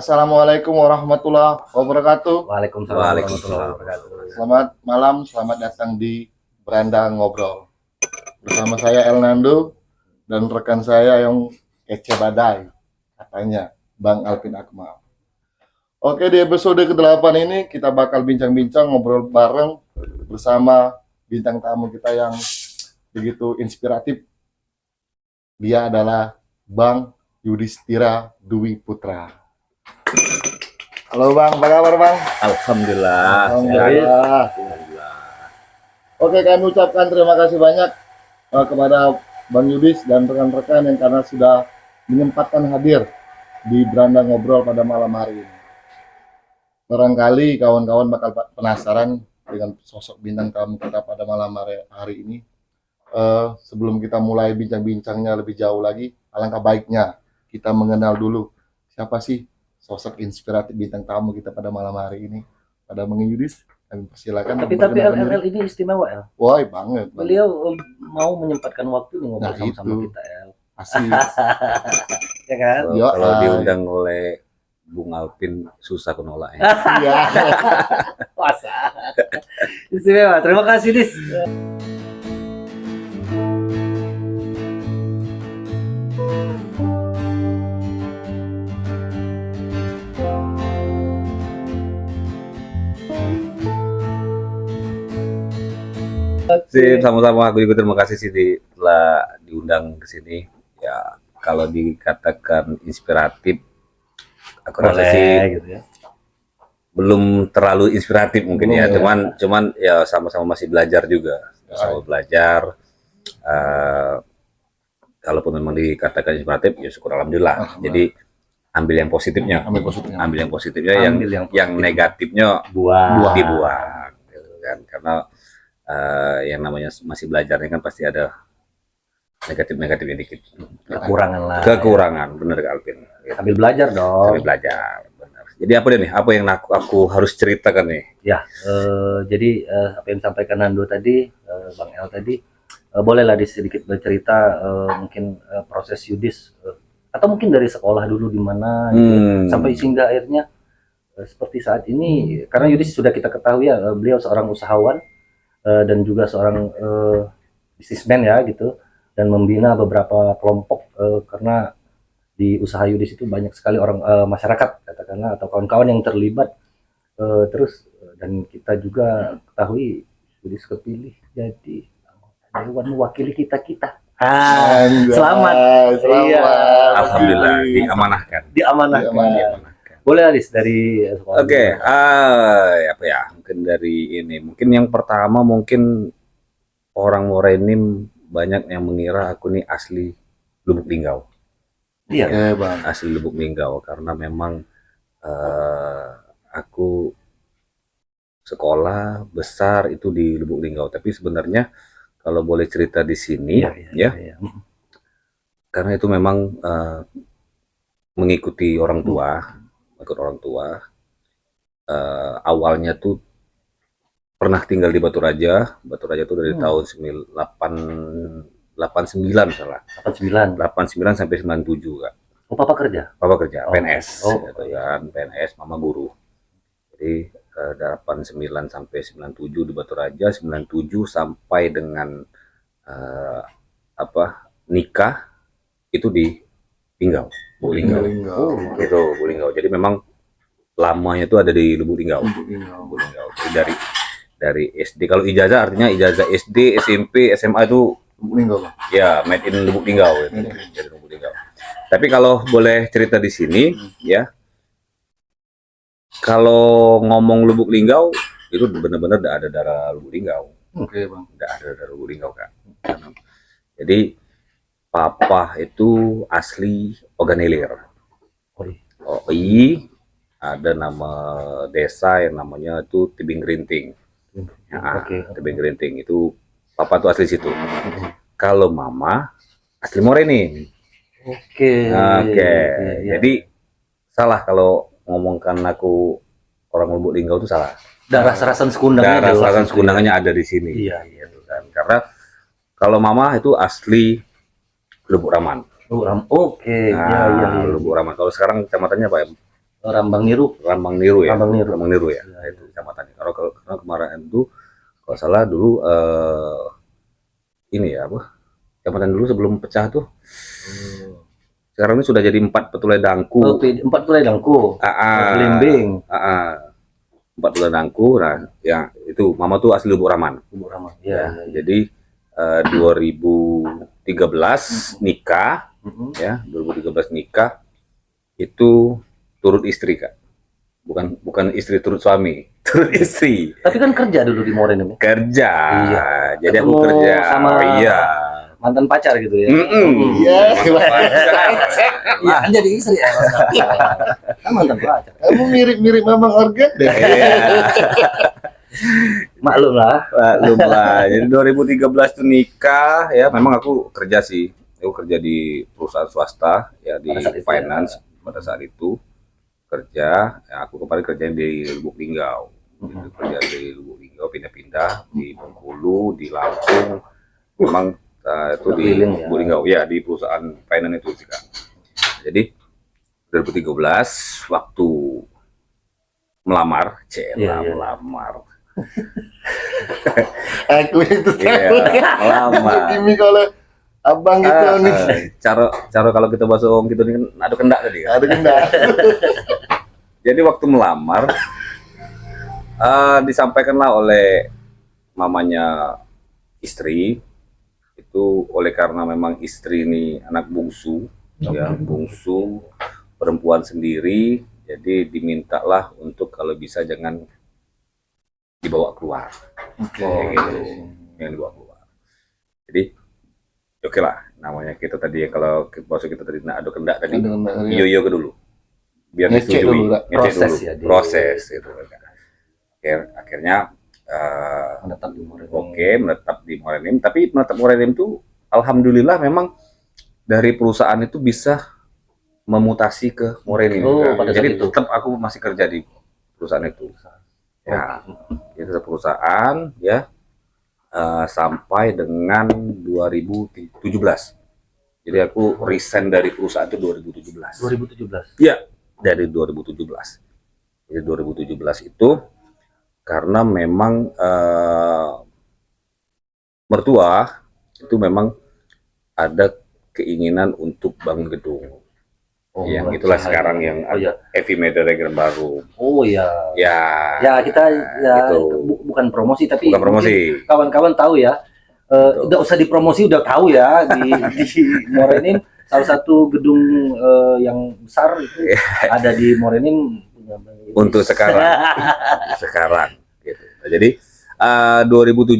Assalamualaikum warahmatullahi wabarakatuh. Waalaikumsalam warahmatullahi wabarakatuh. Selamat malam, selamat datang di Beranda Ngobrol. Bersama saya El Nando dan rekan saya yang kece badai, katanya Bang Alvin Akmal. Oke, di episode ke-8 ini kita bakal bincang-bincang ngobrol bareng bersama bintang tamu kita yang begitu inspiratif. Dia adalah Bang Yudhistira Dwi Putra. Halo Bang, apa kabar Bang? Alhamdulillah. Alhamdulillah. Oke, kami ucapkan terima kasih banyak kepada Bang Yudis dan rekan-rekan yang karena sudah menyempatkan hadir di Beranda Ngobrol pada malam hari ini. Barangkali kawan-kawan bakal penasaran dengan sosok bintang tamu kita pada malam hari ini. Sebelum kita mulai bincang-bincangnya lebih jauh lagi, alangkah baiknya kita mengenal dulu siapa sih sosok inspiratif bintang tamu kita pada malam hari ini. Pada Bang Yudis, kami persilakan. Tapi LL ini istimewa, El. Wah, banget. Beliau mau menyempatkan waktu ngobrol sama kita, El. Asik. Ya kan? Kalau diundang oleh Bung Alvin susah aku nolak ya. Iya. Masa. Istimewa. Terima kasih, Dis. Sama-sama, aku juga terima kasih sih telah diundang ke sini. Ya, kalau dikatakan inspiratif, aku rasa sih gitu ya. belum terlalu inspiratif mungkin ya. Cuman ya sama-sama masih belajar juga. Sama belajar. Kalaupun memang dikatakan inspiratif, ya syukur alhamdulillah. Jadi ambil yang positifnya. Ambil yang positifnya, yang negatifnya dibuang. Gitu kan. Karena yang namanya masih belajarnya kan pasti ada negatifnya dikit. Kekurangan lah. Kekurangan, ya. Bener Alvin. Gitu. Sambil belajar dong. Sambil belajar, benar. Jadi apa nih? Apa yang aku harus ceritakan nih? Ya, jadi apa yang disampaikan Nando tadi, Bang El tadi, bolehlah sedikit bercerita mungkin proses Yudis atau mungkin dari sekolah dulu di mana gitu, sampai sehingga akhirnya seperti saat ini. Karena Yudis sudah kita ketahui ya, beliau seorang usahawan. Dan juga seorang bisnismen ya gitu, dan membina beberapa kelompok karena di usaha Yudis itu banyak sekali orang masyarakat katakanlah atau kawan-kawan yang terlibat, terus dan kita juga ketahui Yudis kepilih jadi dewan mewakili kita. Selamat. Iya. Alhamdulillah diamanahkan. Boleh Aris dari Oke, apa ya? Mungkin dari ini. Mungkin yang pertama mungkin orang Morenim banyak yang mengira aku nih asli Lubuk Linggau. Iya, Bang. Asli Lubuk Linggau karena memang aku sekolah besar itu di Lubuk Linggau. Tapi sebenarnya kalau boleh cerita di sini, ya. Karena itu memang mengikuti orang tua. Awalnya tuh pernah tinggal di Batu Raja tuh dari tahun 89 salah. 89 sampai 97 Kak. Oh, Papa kerja? Papa kerja, PNS. Gitu kan, PNS, mama guru. Jadi 89 sampai 97 di Batu Raja, 97 sampai dengan nikah itu di Linggau. Bu Linggau. Itu Bu Linggau. Jadi memang lamanya itu ada di Lubuk Linggau. Jadi dari SD. Kalau ijazah artinya ijazah SD, SMP, SMA itu Lubuk Linggau. Ya, made in Lubuk Linggau gitu. Jadi Lubuk Linggau. Tapi kalau boleh cerita di sini ya. Kalau ngomong Lubuk Linggau itu benar-benar udah ada darah Lubuk Linggau. Oke, Bang. Udah ada darah Lubuk Linggau kan. Jadi Papa itu asli Oganilir. Ada nama desa yang namanya itu Tebing Gerinting. Tebing Gerinting itu Papa tuh asli situ. Kalau Mama asli Morenim. Oke. Jadi salah kalau ngomongkan aku orang Lubuk Linggau itu salah. Darah Serasan Sekundangannya ada di sini. Iya. Gitu kan. Karena kalau Mama itu asli Lubuk Raman. Oke. Lubuk Raman. Kalau sekarang kecamatannya apa ya? Rambang Niru. Rambang Niru ya. Rambang Niru. Rambang Niru ya. Nah, itu kecamatannya. Karena kemarin itu kalau salah dulu ini ya apa? Kecamatan dulu sebelum pecah tuh. Sekarang ini sudah jadi 4 Petulai Dangku. Oh, 4 Petulai Dangku. Belimbing. 4 Petulai Dangku. Nah, ya itu Mama tuh asli Lubuk Raman. Lubuk Raman. Ya. Jadi 2013 nikah, ya 2013 nikah itu turut istri Kak. Bukan istri turut suami, turut istri. Tapi kan kerja dulu di Moren ini. Kerja. Iya. Jadi aku Ketemu kerja sama iya. mantan pacar gitu ya. Iya. Iya, kan jadi istri ya. Kan mantan pacar. Kamu mirip-mirip Mamang Organ deh. Maklum lah. Maklum lah. Jadi 2013 tuh nikah ya. Memang aku kerja sih. Aku kerja di perusahaan swasta ya di finance pada saat itu kerja. Ya, aku kemarin kerja di Lubuk Linggau. Gitu, kerja di Lubuk Linggau pindah-pindah di Bengkulu, di Lampung. Memang itu di Lubuk Linggau ya di perusahaan finance itu sih Kak. Jadi 2013 waktu melamar, melamar. Aku itu Iya, melamar. Ini kalau abang gitu nih. Cara kalau kita bahasa orang gitu nih kan ada kendak tadi kan. Ada kendak. Jadi waktu melamar disampaikanlah oleh mamanya istri itu oleh karena memang istri ini anak bungsu, ya bungsu perempuan sendiri, jadi dimintalah untuk kalau bisa jangan dibawa keluar. Oke. Gitu. Yang dibawa keluar. Jadi oke lah, namanya kita tadi ya kalau bahasa kita tadi nak ada kendak tadi, yo ke dulu. Biar Ngecek disetujui, dulu, proses dulu. ya, Proses gitu. Akhirnya Menetap di Moren. oke, menetap di Morenim, tapi menetap Morenim itu alhamdulillah memang dari perusahaan itu bisa memutasi ke Morenim. Pada Jadi saat itu tetap aku masih kerja di perusahaan itu. Ya, itu perusahaan ya sampai dengan 2017. Jadi aku resign dari perusahaan itu 2017. 2017. Iya, dari 2017. Jadi 2017 itu karena memang mertua itu memang ada keinginan untuk bangun gedung. Yang itulah sekarang yang Evi Media baru. Oh ya. Ya. Ya kita ya itu. Bukan promosi tapi bukan promosi. Kawan-kawan tahu ya. Nggak usah dipromosi udah tahu ya di Morenim salah satu gedung yang besar itu ada di Morenim. Untuk sekarang. Sekarang gitu. Jadi 2017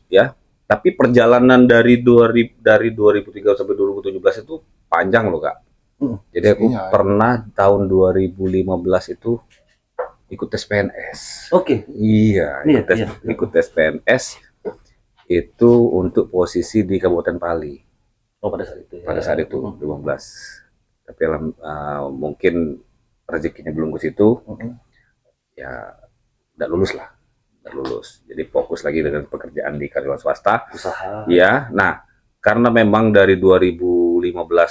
ya. Tapi perjalanan dari 2003 sampai 2017 itu panjang loh Kak. Jadi aku pernah tahun 2015 itu ikut tes PNS. Oke. Iya, ikut tes PNS itu untuk posisi di Kabupaten Pali. Oh pada saat itu. Ya. Pada saat itu 2015. Tapi mungkin rezekinya belum ke situ. Ya, tidak lulus lah. Tidak lulus. Jadi fokus lagi dengan pekerjaan di karyawan swasta. Usaha. Ya, nah karena memang dari 2015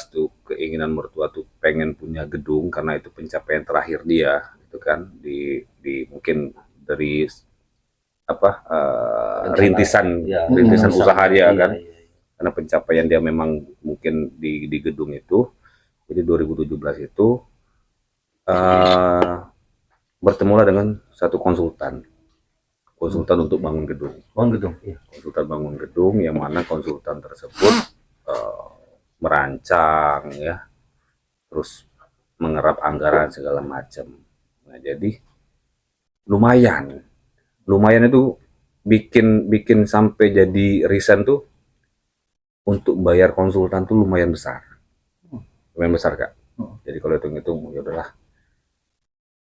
tuh keinginan mertua tuh pengen punya gedung karena itu pencapaian terakhir dia itu kan di mungkin dari apa rintisan usaha dia kan. Karena pencapaian dia memang mungkin di gedung itu. Jadi 2017 itu bertemulah dengan satu konsultan untuk bangun gedung. Konsultan bangun gedung yang mana konsultan tersebut merancang ya, terus mengerap anggaran segala macam. Nah jadi lumayan itu bikin sampai jadi resign tuh untuk bayar konsultan tuh lumayan besar Kak. Jadi kalau hitung-hitung ya udahlah.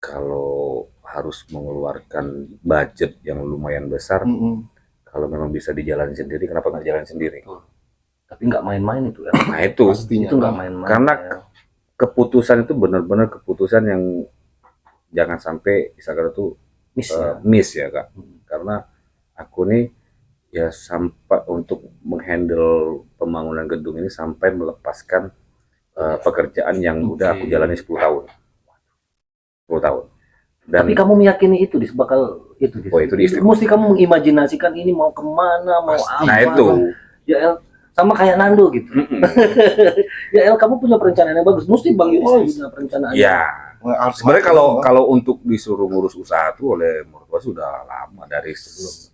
Kalau harus mengeluarkan budget yang lumayan besar, kalau memang bisa dijalani sendiri, kenapa nggak jalan sendiri? Tapi nggak main-main itu kan? Nah itu, itu nggak main-main. Karena keputusan itu benar-benar keputusan yang jangan sampai misalkan itu miss ya Kak. Karena aku nih ya sampai untuk menghandle pembangunan gedung ini sampai melepaskan pekerjaan yang udah aku jalani 10 tahun. 10 tahun. Dan Tapi kamu meyakini itu bakal itu Dis? Oh, itu di istri. Mesti kamu mengimajinasikan ini mau kemana, mau apa. Nah itu. Ya El, sama kayak Nando gitu. Ya El, kamu punya perencanaan yang bagus. Mesti Bang Yudis punya perencanaan. Ya. Sebenarnya kalau untuk disuruh ngurus usaha tuh oleh mertua sudah lama, dari sebelum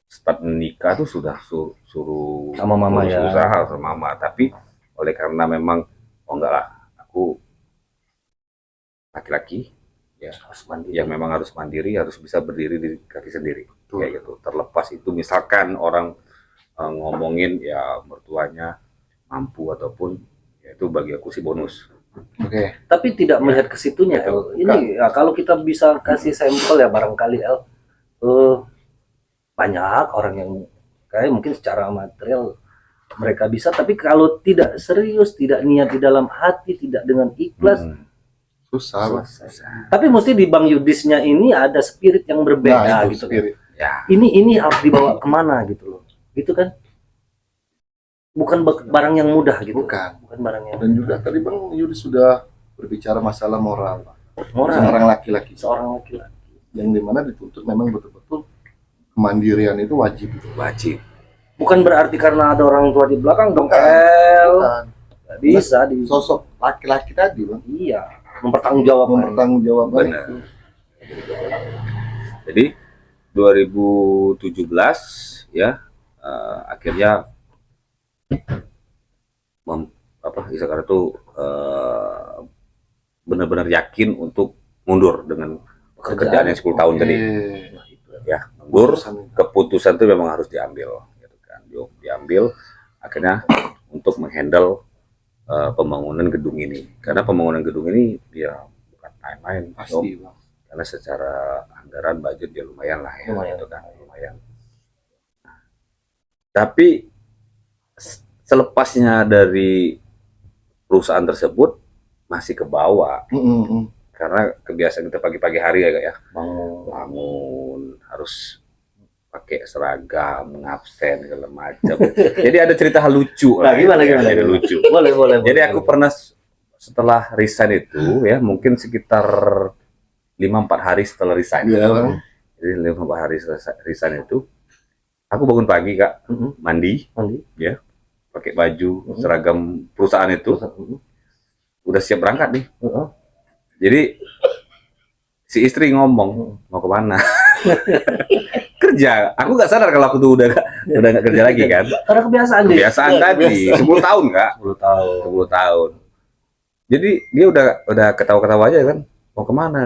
start menikah tuh sudah suruh Sama mama ngurus ya. usaha sama mama. Tapi oleh karena memang enggak lah, aku laki-laki ya Harus mandiri. yang memang harus mandiri, harus bisa berdiri di kaki sendiri. Kayak gitu. Terlepas itu misalkan orang ngomongin ya mertuanya mampu ataupun ya itu bagi aku sih bonus. Tapi tidak melihat ke situnya El. Ini ya, kalau kita bisa kasih sampel ya barangkali El, banyak orang yang kayak mungkin secara material mereka bisa, tapi kalau tidak serius, tidak niat di dalam hati, tidak dengan ikhlas, susah. Tapi mesti di Bang Yudisnya ini ada spirit yang berbeda gitu. Spirit. Ya. Ini harus dibawa kemana gitu loh. Gitu kan? Bukan barang yang mudah gitu. Bukan barang yang. Dan juga tadi Bang Yudi sudah berbicara masalah moral. Moral. Seorang laki-laki. Seorang laki-laki. Yang dimana dituntut memang betul-betul kemandirian itu wajib. Wajib. Bukan berarti karena ada orang tua di belakang dong. Bukan. Bisa di Sosok laki-laki tadi Bang. Iya, mempertanggungjawabkan. Mempertanggungjawabkan. Benar. Jadi 2017 ya akhirnya Isakara tuh benar-benar yakin untuk mundur dengan pekerjaan yang 10 tahun tadi. Ya, mundur. Keputusan itu memang harus diambil, gitu kan. Diambil akhirnya untuk menghandle pembangunan gedung ini. Karena pembangunan gedung ini ya bukan main-main. Pasti Bang. Karena secara anggaran budget ya lumayan lah ya, gitu kan, lumayan. Tapi selepasnya dari perusahaan tersebut masih ke bawah. Karena kebiasaan kita pagi-pagi hari ya bangun harus pakai seragam, ngabsen segala macam. Jadi ada cerita lucu lah. Gimana? Jadi lucu. Boleh. Jadi aku pernah setelah resign itu ya mungkin sekitar 5-4 hari setelah resign. Jadi 5-4 hari resign itu aku bangun pagi Kak, mandi ya, pakai baju seragam perusahaan itu, udah siap berangkat nih. Jadi si istri ngomong mau kemana? Kerja. Aku nggak sadar kalau aku tuh udah nggak kerja lagi kan. Karena kebiasaan Tadi 10 tahun Kak. 10 tahun. Jadi dia udah ketawa-ketawa aja kan. Mau kemana?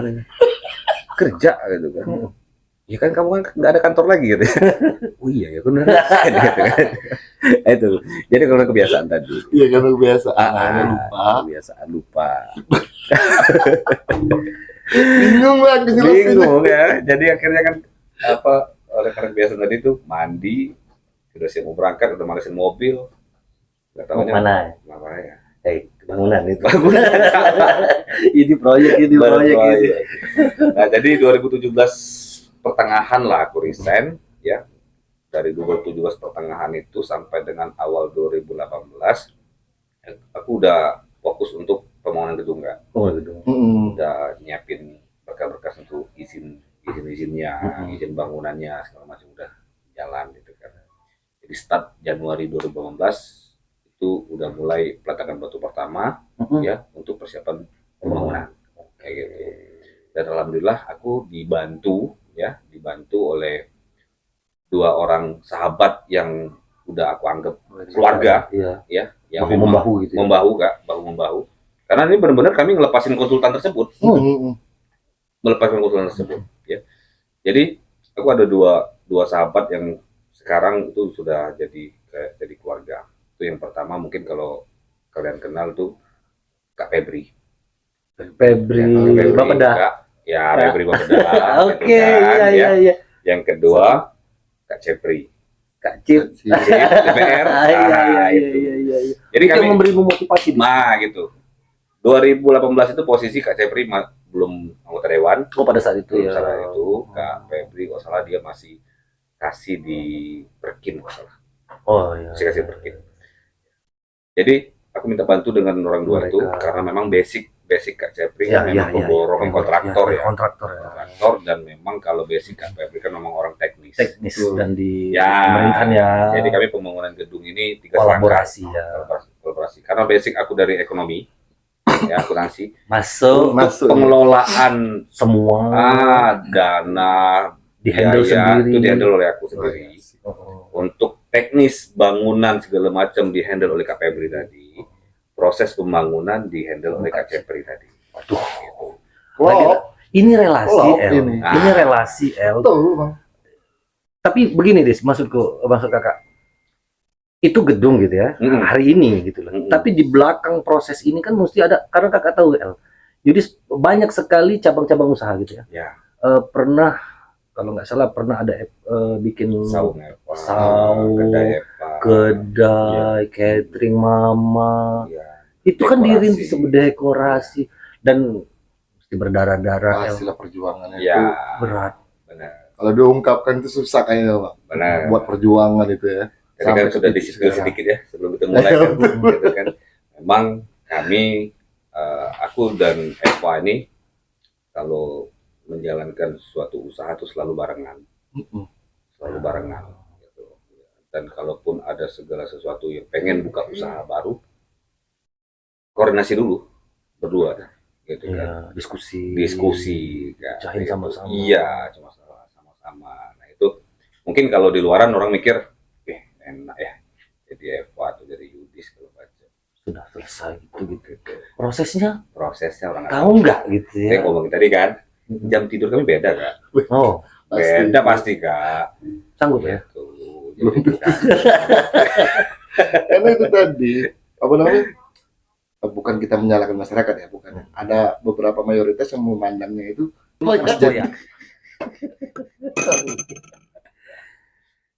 Kerja gitu kan. Ya kan kamu kan nggak ada kantor lagi gitu. Oh iya ya benar. Gitu kan. Itu. Jadi kalau kebiasaan tadi. Iya karena kebiasaan. Kebiasaan lupa. Bingung ya. Jadi akhirnya kan oleh karena kebiasaan tadi itu mandi, udah siap mau berangkat, udah manasin mobil. Nggak tahu mana ya. Bangunan itu. Ini proyek. Nah, jadi 2017 pertengahan lah aku resign ya. Dari 2017 pertengahan itu sampai dengan awal 2018 aku udah fokus untuk pembangunan gedung kan. Udah nyiapin berkas-berkas untuk izinnya, izin bangunannya segala macam udah jalan gitu kan. Jadi start Januari 2018 itu udah mulai peletakan batu pertama ya untuk persiapan pembangunan kayak gitu. Dan alhamdulillah aku dibantu oleh 2 orang sahabat yang udah aku anggap keluarga ya yang membahu gitu. Membahu. Karena ini benar-benar kami ngelepasin konsultan tersebut. Melepaskan konsultan tersebut ya. Jadi aku ada dua sahabat yang sekarang itu sudah jadi keluarga. Itu yang pertama mungkin kalau kalian kenal tuh Kak Febri Bapeda. Febri Bapeda. Oke, iya. Yang kedua Kak Cepri. Kak Cip. DPR. Iya. Jadi itu kami memberi motivasi. Gitu. 2018 itu posisi Kak Cepri belum anggota dewan. Pada saat itu ya. Saat itu Kak Febri kalau salah dia masih kasih di Perkin kalau salah. Masih kasih Perkin. Jadi aku minta bantu dengan orang dua itu karena memang basic basic Kak Cepri Ya, kan ya, memang ya, pemborong ya. kontraktor ya. Kontraktor ya. Kontraktor, dan memang kalau basic Kak Cepri kan memang orang teknis. Teknis dan di Ya, pemerintahan ya. Jadi kami pembangunan gedung ini 3 kolaborasi serangkai. ya. Kolaborasi. Karena basic aku dari ekonomi, ya akuntansi. Masuk Untuk pengelolaan semua dana di handle biaya, sendiri. itu di handle oleh aku sendiri. Untuk teknis bangunan segala macam di handle oleh Kak Febri tadi. Proses pembangunan di handle oleh Kak Cepri tadi. Waduh. Gitu. Wow. Ini relasi Oh, L. ini. Ini relasi L. Betul, Bang. Tapi begini Dis, maksud kakak, itu gedung gitu ya, hari ini gitu loh. Tapi di belakang proses ini kan mesti ada, karena kakak tahu L, jadi banyak sekali cabang-cabang usaha gitu ya. Ya. Pernah, kalau nggak salah pernah ada bikin Saung, kedai, catering mama. ya. Itu kan Dekorasi. dirintis sebagai dekorasi dan mesti berdarah-darah L. Pastilah perjuangannya Ya. itu Berat. Benar. kalau diungkapkan itu susah kayaknya, Bang. Benar. Buat perjuangan itu ya. Tadi kan Sampai sudah ke titik disebut sekarang. sedikit ya sebelum kita mulai kan, gitu kan. Memang kami, aku dan Eva ini kalau menjalankan suatu usaha itu selalu barengan, selalu barengan. Gitu. Dan kalaupun ada segala sesuatu yang pengen buka usaha baru, koordinasi dulu berdua, gitu kan. Ya, diskusi. Kan. Gitu. Cahin sama-sama. Iya, sama-sama. Nah itu mungkin kalau di luaran orang mikir, enak ya, jadi Eva atau jadi Yudis kalau baca. Sudah selesai gitu. Prosesnya Orang tahu nggak gitu ya? Saya ngomong tadi kan, jam tidur kami beda Kak. Oh, Beda pasti Kak. sanggup ya? Gitu. Jadi, kan. Karena itu tadi, apa namanya? Bukan kita menyalahkan masyarakat ya, bukan. Ada beberapa mayoritas yang memandangnya itu Ya.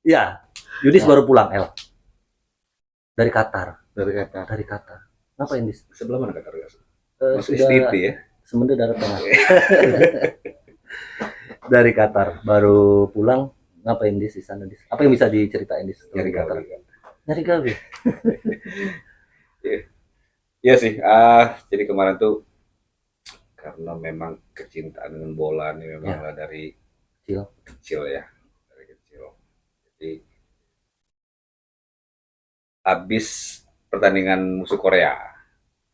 Ya, Yudis baru pulang El. Dari Qatar. dari kata. Ngapain Dis? Sebelah mana Kak Targas? Masuk Sudah SDT ya? Semenda Darat Tengah. Dari Qatar baru pulang, ngapain Dis di sana Dis? Apa yang bisa diceritain Dis? Nyari Qatar? gawe. Nyari gawe. Iya sih, jadi kemarin tuh karena memang kecintaan dengan bola ini memang dari kecil ya, dari kecil. Jadi habis pertandingan musuh Korea,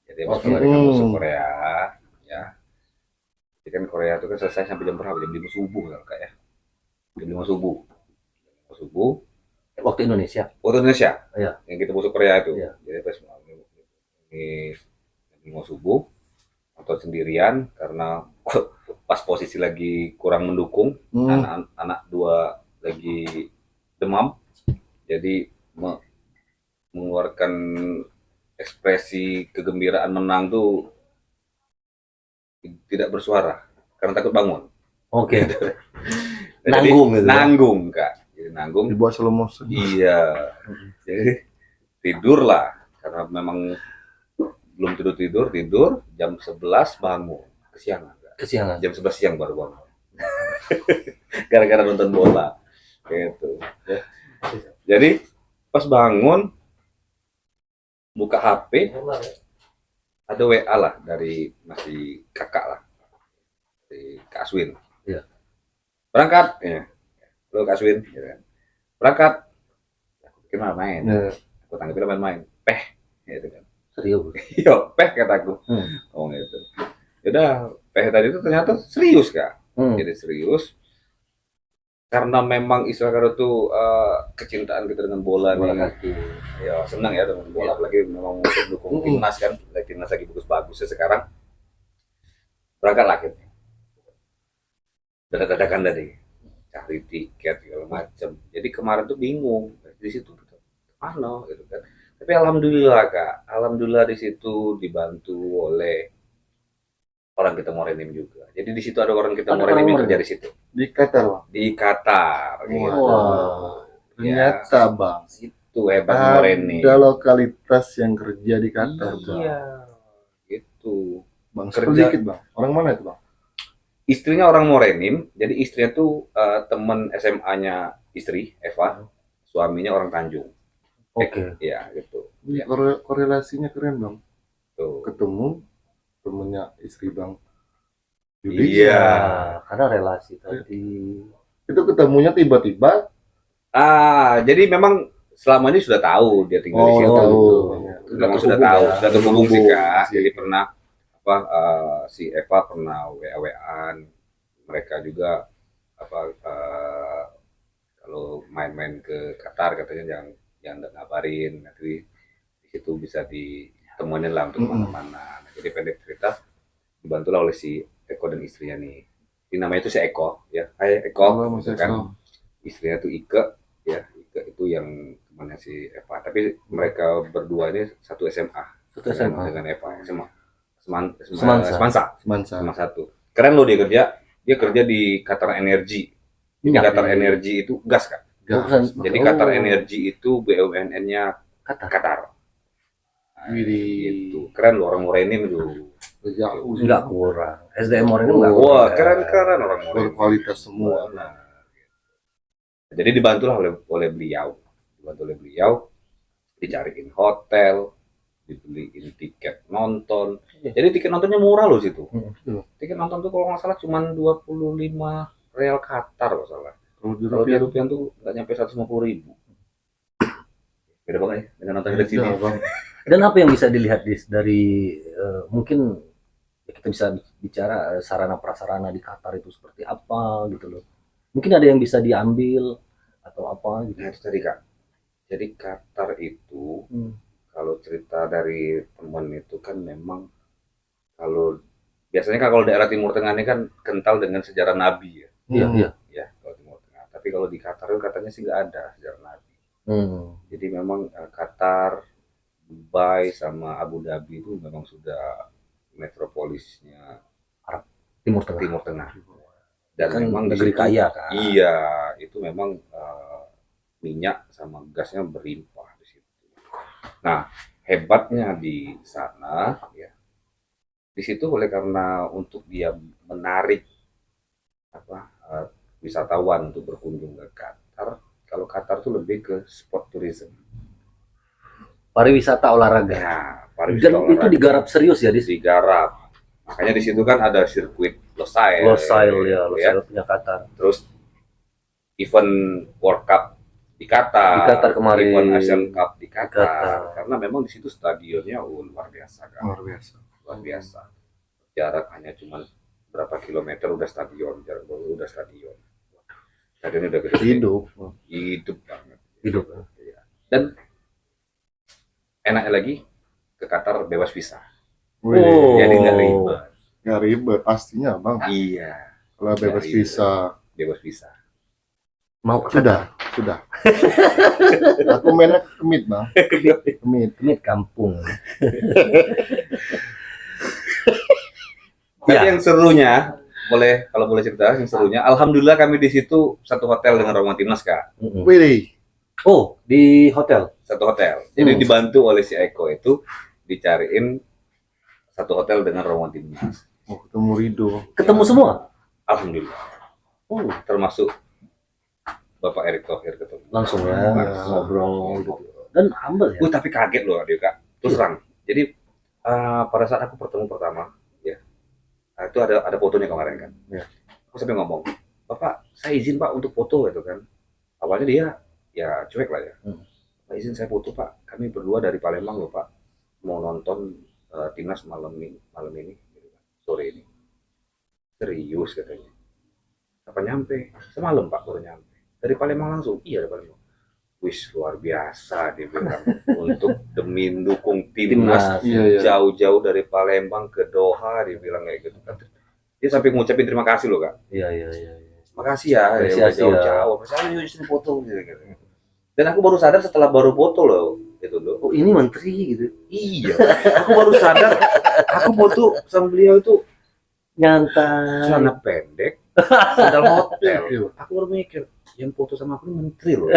jadi habis pertandingan musuh Korea, ya. Jadi kan Korea itu kan selesai sampai jam berapa? Jam 5 subuh kan Kak ya? Jam 5 subuh. Waktu Indonesia. Waktu Indonesia. Iya. Yang kita musuh Korea itu. Iya. Jadi pas ini jam 5 subuh atau sendirian karena pas posisi lagi kurang mendukung, anak dua lagi demam, jadi mengeluarkan ekspresi kegembiraan menang tuh tidak bersuara karena takut bangun. Oke. Nah, Nanggung gitu. Nanggung Kak. Jadi nanggung. Dibuat slow motion. Iya. Jadi tidur lah karena memang belum tidur jam 11 bangun kesiangan. Jam 11 siang baru bangun. Gara-gara nonton bola. Gitu. Ya. Jadi pas bangun buka HP ada WA lah dari masih kakak lah. Dari Kak Aswin. Iya. Berangkat ya. Halo Kak Aswin, ya kan. Berangkat. Aku pikir main. Ya. Aku tanggapin main-main. Gitu kan. Serius. Yo, kataku. Oh gitu. Yaudah, tadi itu ternyata serius Kak. Jadi serius. Karena memang istilah kata tuh kecintaan kita dengan bola nih. Ya senang ya dengan bola, apalagi memang untuk dukung timnas kan. Timnas lagi bagus-bagusnya sekarang. Berangkat gitu. Dadakan tadi. Cari tiket segala macam. Jadi kemarin tuh bingung. Di situ mana gitu kan. Tapi alhamdulillah Kak, alhamdulillah di situ dibantu oleh orang kita Morenim juga. Jadi di situ ada orang kita Morenim yang kerja di situ. Di Qatar, Bang. Di Qatar. Gitu. Wow. Ternyata, Bang. Itu hebat Morenim. Ada lokalitas yang kerja di Qatar, Bang. Iya. Gitu. Bang, Kerja. sedikit, Bang. Orang mana itu, Bang? Istrinya orang Morenim, jadi istrinya tuh teman SMA-nya istri, Eva. Suaminya orang Tanjung. Oke. Iya, gitu. Korelasinya keren, Bang. Tuh. Ketemu temennya istri Bang Yudis. Iya. Karena relasi tadi. Itu ketemunya tiba-tiba. Jadi memang selama ini sudah tahu dia tinggal di Oh, situ. tahu. Memang sudah tahu, ya. sudah terhubung sih Kak. Sih. Jadi pernah si Eva pernah WA-WAan, mereka juga kalau main-main ke Qatar katanya jangan ngabarin, nanti di situ bisa ditemuin lah untuk mana-mana. Nah, jadi pendek cerita dibantulah oleh si Eko dan istrinya nih. Ini namanya itu si Eko ya. Hai Eko, Oh, Mas kan. Eko. Istrinya tuh Ike ya. Ike itu yang temannya si Eva. Tapi mereka berdua ini satu SMA. Satu SMA. Dengan Eva. Semansa. Semansa. Sama satu. Keren loh dia kerja. Dia kerja di Qatar Energy. Di Qatar Energy itu gas kan. Jadi Qatar Energy itu BUMN-nya Qatar. Nah, gitu. Keren loh orang ini dulu. Enggak kurang. SDM orang ini enggak Wah, kurang. keren orang Berkualitas semua. Nah, jadi dibantulah oleh beliau, dicariin hotel, dibeliin tiket nonton. Jadi tiket nontonnya murah loh situ. Tiket nonton tuh kalau nggak salah cuma 25 real Qatar kalau salah. Kalau di rupiah tuh nggak nyampe 150.000. Beda banget ya dengan nonton di sini. Dan apa yang bisa dilihat dari mungkin kita bisa bicara sarana prasarana di Qatar itu seperti apa gitu loh. Mungkin ada yang bisa diambil atau apa gitu. Nah itu tadi Kak. Jadi Qatar itu kalau cerita dari teman itu kan memang kalau biasanya kan kalau daerah Timur Tengah ini kan kental dengan sejarah Nabi ya. Iya. Ya kalau Timur Tengah. Tapi kalau di Qatar itu katanya sih nggak ada sejarah Nabi. Jadi memang Qatar, Dubai sama Abu Dhabi itu memang sudah metropolisnya Timur Tengah. Dan kan memang negeri kaya kan. Iya, itu memang minyak sama gasnya berlimpah di situ. Nah, hebatnya di sana ya. Di situ oleh karena untuk dia menarik wisatawan untuk berkunjung ke Qatar. Kalau Qatar tuh lebih ke sport tourism. Pariwisata olahraga. Ya, Dan itu digarap serius ya digarap. Makanya di situ kan ada sirkuit Losail punya Qatar. Terus event World Cup di Qatar kemarin, event Asian Cup di Qatar. Karena memang di situ stadionnya luar biasa kan. Luar biasa. Jarak hanya cuma berapa kilometer udah stadion, Stadionnya udah gede. Hidup banget. Ya. Dan enaknya lagi ke Qatar bebas visa. Jadi nggak ribet. Nggak ribet pastinya Bang. Iya. Kalau bebas visa. Mau Sudah. Aku mainnya kemit Bang. Kemit kampung. Tapi yang serunya, kalau boleh cerita, yang serunya, alhamdulillah kami di situ satu hotel dengan Rombongan Timnas Kak. Wih. Oh, di hotel. Satu hotel. Jadi dibantu oleh si Eko itu dicariin satu hotel dengan Rombongan Timnas. Oh, ketemu Rido. Ketemu semua? Alhamdulillah. Termasuk Bapak Erick Thohir ketemu. Langsung ya, ngobrol gitu. Dan humble ya. Tapi kaget loh dia Kak. Terus terang. Jadi pada saat aku pertemu pertama, ya, itu ada fotonya kemarin kan. Ya. Aku sampai ngomong, Bapak, saya izin Pak untuk foto gitu kan. Awalnya dia ya cuek lah ya. Pak izin saya foto Pak. Kami berdua dari Palembang loh Pak. Mau nonton timnas malam ini gitu kan. Sore ini. Serius katanya. Kapan nyampe? Semalam Pak baru nyampe. Dari Palembang langsung. Iya dari Palembang. Wis luar biasa dia bilang untuk demi dukung timnas jauh-jauh dari Palembang ke Doha dia bilang kayak gitu kan. Dia sampai ngucapin terima kasih loh Kak. Iya. Makasih ya, jauh-jauh. Saya yuk sini foto gitu. Dan aku baru sadar setelah baru foto loh, itu loh. Oh ini menteri gitu. Iya. Aku baru sadar, aku foto sama beliau itu nyantai. Celana pendek, sandal hotel. Aku baru mikir, yang foto sama aku ini menteri loh.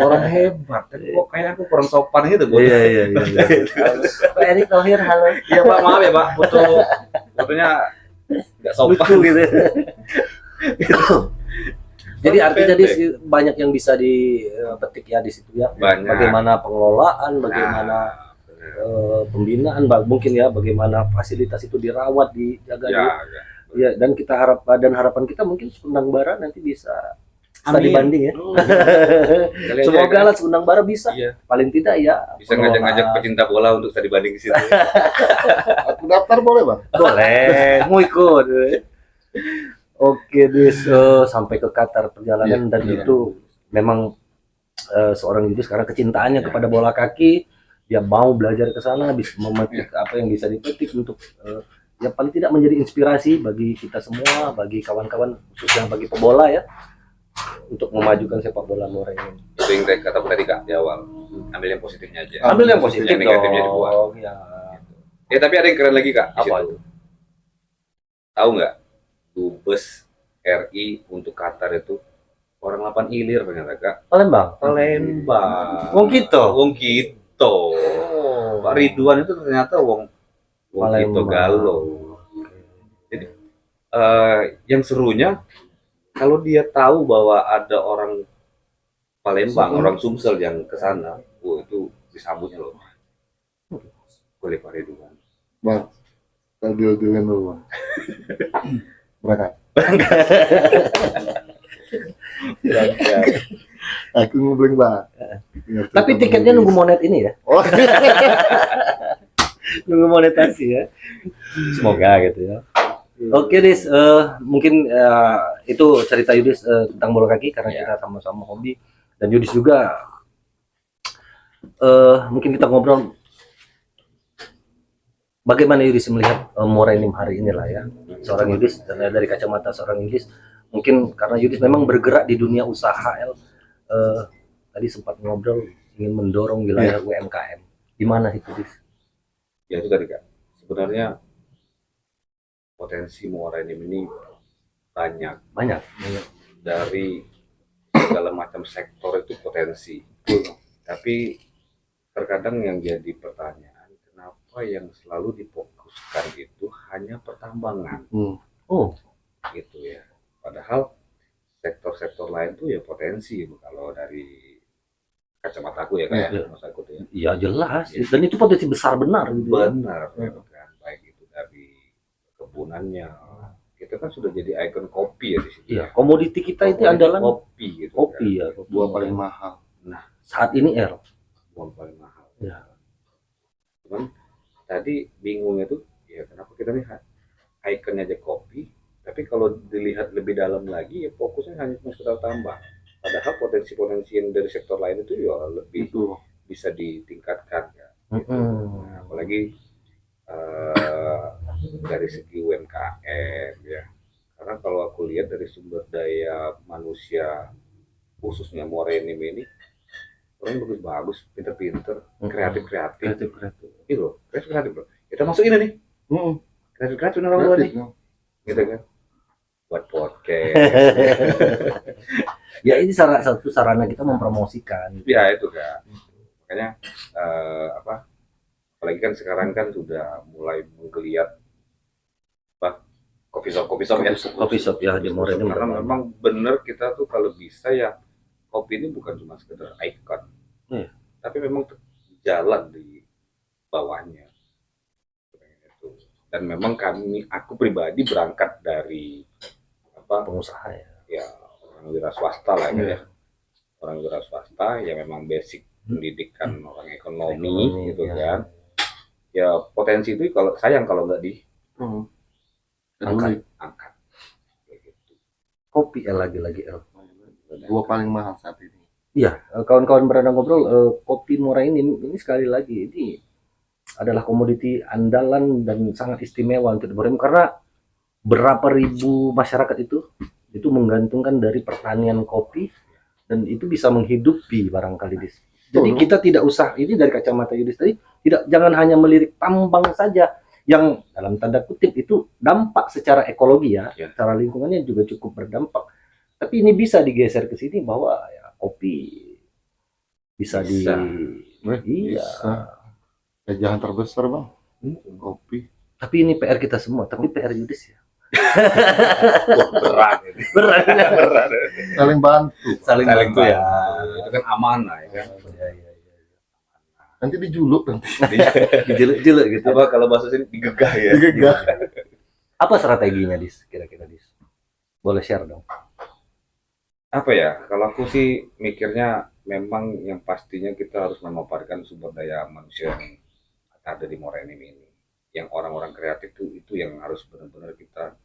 Orang hebat. Tapi kok kayak aku kurang sopan gitu. Iya. Pak Erick Thohir, halo. Iya Pak, maaf ya Pak, fotonya nggak sopan gitu. Jadi artinya banyak yang bisa dipetik ya di situ ya. Banyak. Bagaimana pengelolaan, bagaimana pembinaan mungkin ya, bagaimana fasilitas itu dirawat, dijaga Ya, dulu. Ya, dan kita harapan kita mungkin Sundang Bara nanti bisa studi Amin. banding ya. Kali aja, Semoga kan? lah Sundang Bara bisa. Iya. Paling tidak ya Bisa ngajak-ngajak pecinta bola untuk studi banding di situ. Aku daftar boleh bang? boleh mau ikut. Oke, sampai ke Qatar perjalanan dan itu memang seorang Yudi sekarang kecintaannya kepada bola kaki, dia mau belajar ke sana, bisa memetik apa yang bisa dipetik untuk ya paling tidak menjadi inspirasi bagi kita semua, bagi kawan-kawan khususnya bagi pebola ya, untuk memajukan sepak bola Muara ini. Itu yang kata tadi Kak di awal. Ambil yang positifnya aja. Ambil yang positif Yang negatifnya dong. dibuang. Ya. Ya tapi ada yang keren lagi Kak di Apa situ. itu? Tahu nggak? Dubes RI untuk Qatar itu orang 8 ilir ternyata Kak. Palembang. Palembang. Wong Kito. Wong Kito. Pak Ridwan itu ternyata Wong Kito Palembang. Galo. Jadi yang serunya kalau dia tahu bahwa ada orang Palembang, orang Sumsel yang ke sana, itu disambutnya loh. Boleh Pak Ridwan. Bang, kita deal-dealin dulu bang. Berangkat. Aku ngubleng bang. Tapi tiketnya nunggu monet ini ya. Oh. Nunggu monetasi ya. Semoga gitu ya. Oke Dis, mungkin itu cerita Yudis tentang bola kaki karena kita sama-sama hobi, dan Yudis juga mungkin kita ngobrol bagaimana Yudis melihat Muara Enim hari inilah ya, seorang Yudis dan dari kacamata seorang Yudis, mungkin karena Yudis memang bergerak di dunia usaha tadi sempat ngobrol ingin mendorong wilayah UMKM, gimana itu Yudis? Ya itu tadi Kak, sebenarnya potensi Muara Enim ini banyak dari segala macam sektor itu potensi. Tapi terkadang yang jadi pertanyaan, kenapa yang selalu difokuskan itu hanya pertambangan? Gitu ya. Padahal sektor-sektor lain tuh ya potensi kalau dari kacamata aku ya kayak Mas aku tuh ya. Iya jelas, dan itu potensi besar benar gitu. Benar kan, baik itu dari kebunannya. Kita kan sudah jadi ikon kopi ya di sini. Iya, komoditi kita itu andalan kopi gitu. Kopi kan. ya, kopi. Buah paling mahal. Nah, saat ini buah paling mahal. Ya. Cuman tadi bingungnya tuh ya kenapa kita lihat ikonnya aja kopi, tapi kalau dilihat lebih dalam lagi ya fokusnya hanya cuma sekedar tambang. Padahal potensi-potensi yang dari sektor lain itu ya lebih bisa ditingkatkan ya. Gitu. Nah, apalagi dari segi UMKM ya. Karena kalau aku lihat dari sumber daya manusia khususnya Muara Enim ini orang bagus-bagus, pinter-pinter, kreatif-kreatif. Itu loh, kreatif loh. Kita masuk ini nih. Kreatif orang luar nih. Gitu kan. Buat podcast. Ya ini satu sarana kita mempromosikan. Ya itu kan. Makanya apalagi kan sekarang kan sudah mulai menggeliat coffee shop ya di Muara Enim. Karena memang benar kita tuh kalau bisa ya kopi ini bukan cuma sekedar ikon, tapi memang jalan di bawahnya. Dan memang aku pribadi berangkat dari pengusaha ya orang wira swasta lah ya, orang wira swasta yang memang basic pendidikan orang ekonomi gitu kan. Ya potensi itu kalau sayang kalau nggak diangkat. Gitu. Kopi lagi-lagi Buah paling mahal saat ini. Iya, kawan-kawan berada ngobrol, kopi Muara Enim ini sekali lagi ini adalah komoditi andalan dan sangat istimewa untuk Muara Enim karena berapa ribu masyarakat itu menggantungkan dari pertanian kopi dan itu bisa menghidupi barangkali. Jadi kita tidak usah, ini dari kacamata Yudis tadi, jangan hanya melirik tambang saja yang dalam tanda kutip itu dampak secara ekologi ya, secara lingkungannya juga cukup berdampak. Tapi ini bisa digeser ke sini bahwa ya, kopi bisa. Bisa. Jangan terbesar bang. Kopi. Tapi ini PR kita semua, tapi PR Yudis ya. Berat. Saling bantu. Saling bantu ya. Itu kan amanah ya kan. Nanti dijuluk nanti. Dijelek-jelek gitu. Apa kalau bahasa sini digegah ya? Digegah. Apa strateginya Dis? Kira-kira Dis? Boleh share dong. Apa ya? Kalau aku sih mikirnya memang yang pastinya kita harus memanfaatkan sumber daya manusia yang ada di Morenim ini. Yang orang-orang kreatif itu yang harus benar-benar kita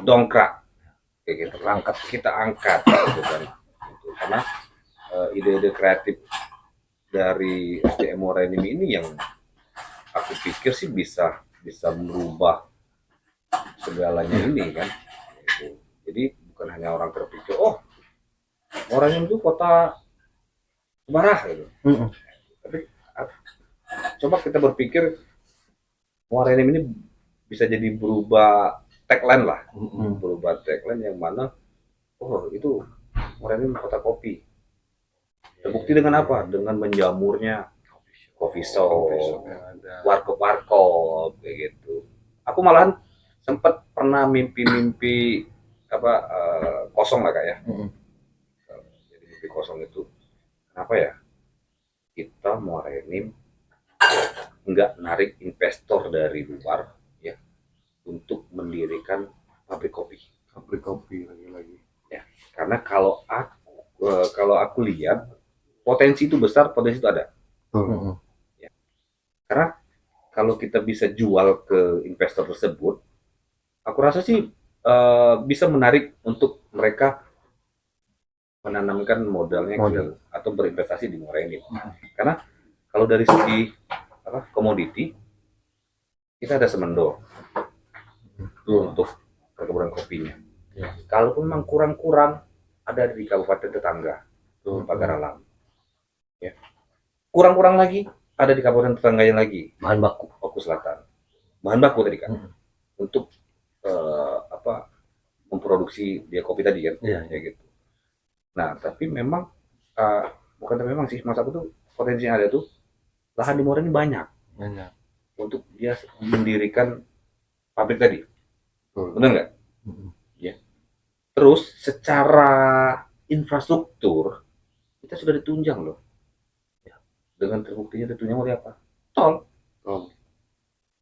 dongkrak kayak gitu. Kita angkat gitu kan. Gitu. Karena ide-ide kreatif dari SDM Morenim ini yang aku pikir sih bisa merubah segalanya ini kan. Gitu. Jadi bukan hanya orang terpikir, oh Morenim itu kota marah gitu. Tapi coba kita berpikir Morenim ini bisa jadi berubah tagline lah, berubah tagline yang mana, oh itu Morenim kota kopi. Terbukti dengan apa? Dengan menjamurnya coffee shop, warkop kayak gitu. Aku malahan sempat pernah mimpi apa kosong lah kak ya. Jadi mimpi kosong itu kenapa ya? Kita Morenim nggak narik investor dari luar ya untuk mendirikan pabrik kopi. Pabrik kopi lagi-lagi. Ya, karena kalau aku lihat potensi itu besar, potensi itu ada. Ya. Karena kalau kita bisa jual ke investor tersebut, aku rasa sih bisa menarik untuk mereka menanamkan modalnya atau berinvestasi di Morenim. Karena kalau dari segi komoditi, kita ada Semendo untuk perkebunan kopinya. Kalaupun memang kurang-kurang, ada di kabupaten tetangga, Pagar Alam. Ya. Kurang-kurang lagi, ada di kabupaten tetangganya lagi. Bahan baku. Fokus Selatan. Bahan baku tadi kan, untuk memproduksi dia kopi tadi kan, ya gitu. Nah, tapi memang bukan tapi memang sih, mas aku tuh potensi yang ada tuh lahan di Morenim banyak untuk dia mendirikan pabrik tadi. Benar nggak? Ya. Terus secara infrastruktur kita sudah ditunjang loh. Ya. Dengan terbuktinya ditunjang oleh apa? Tol.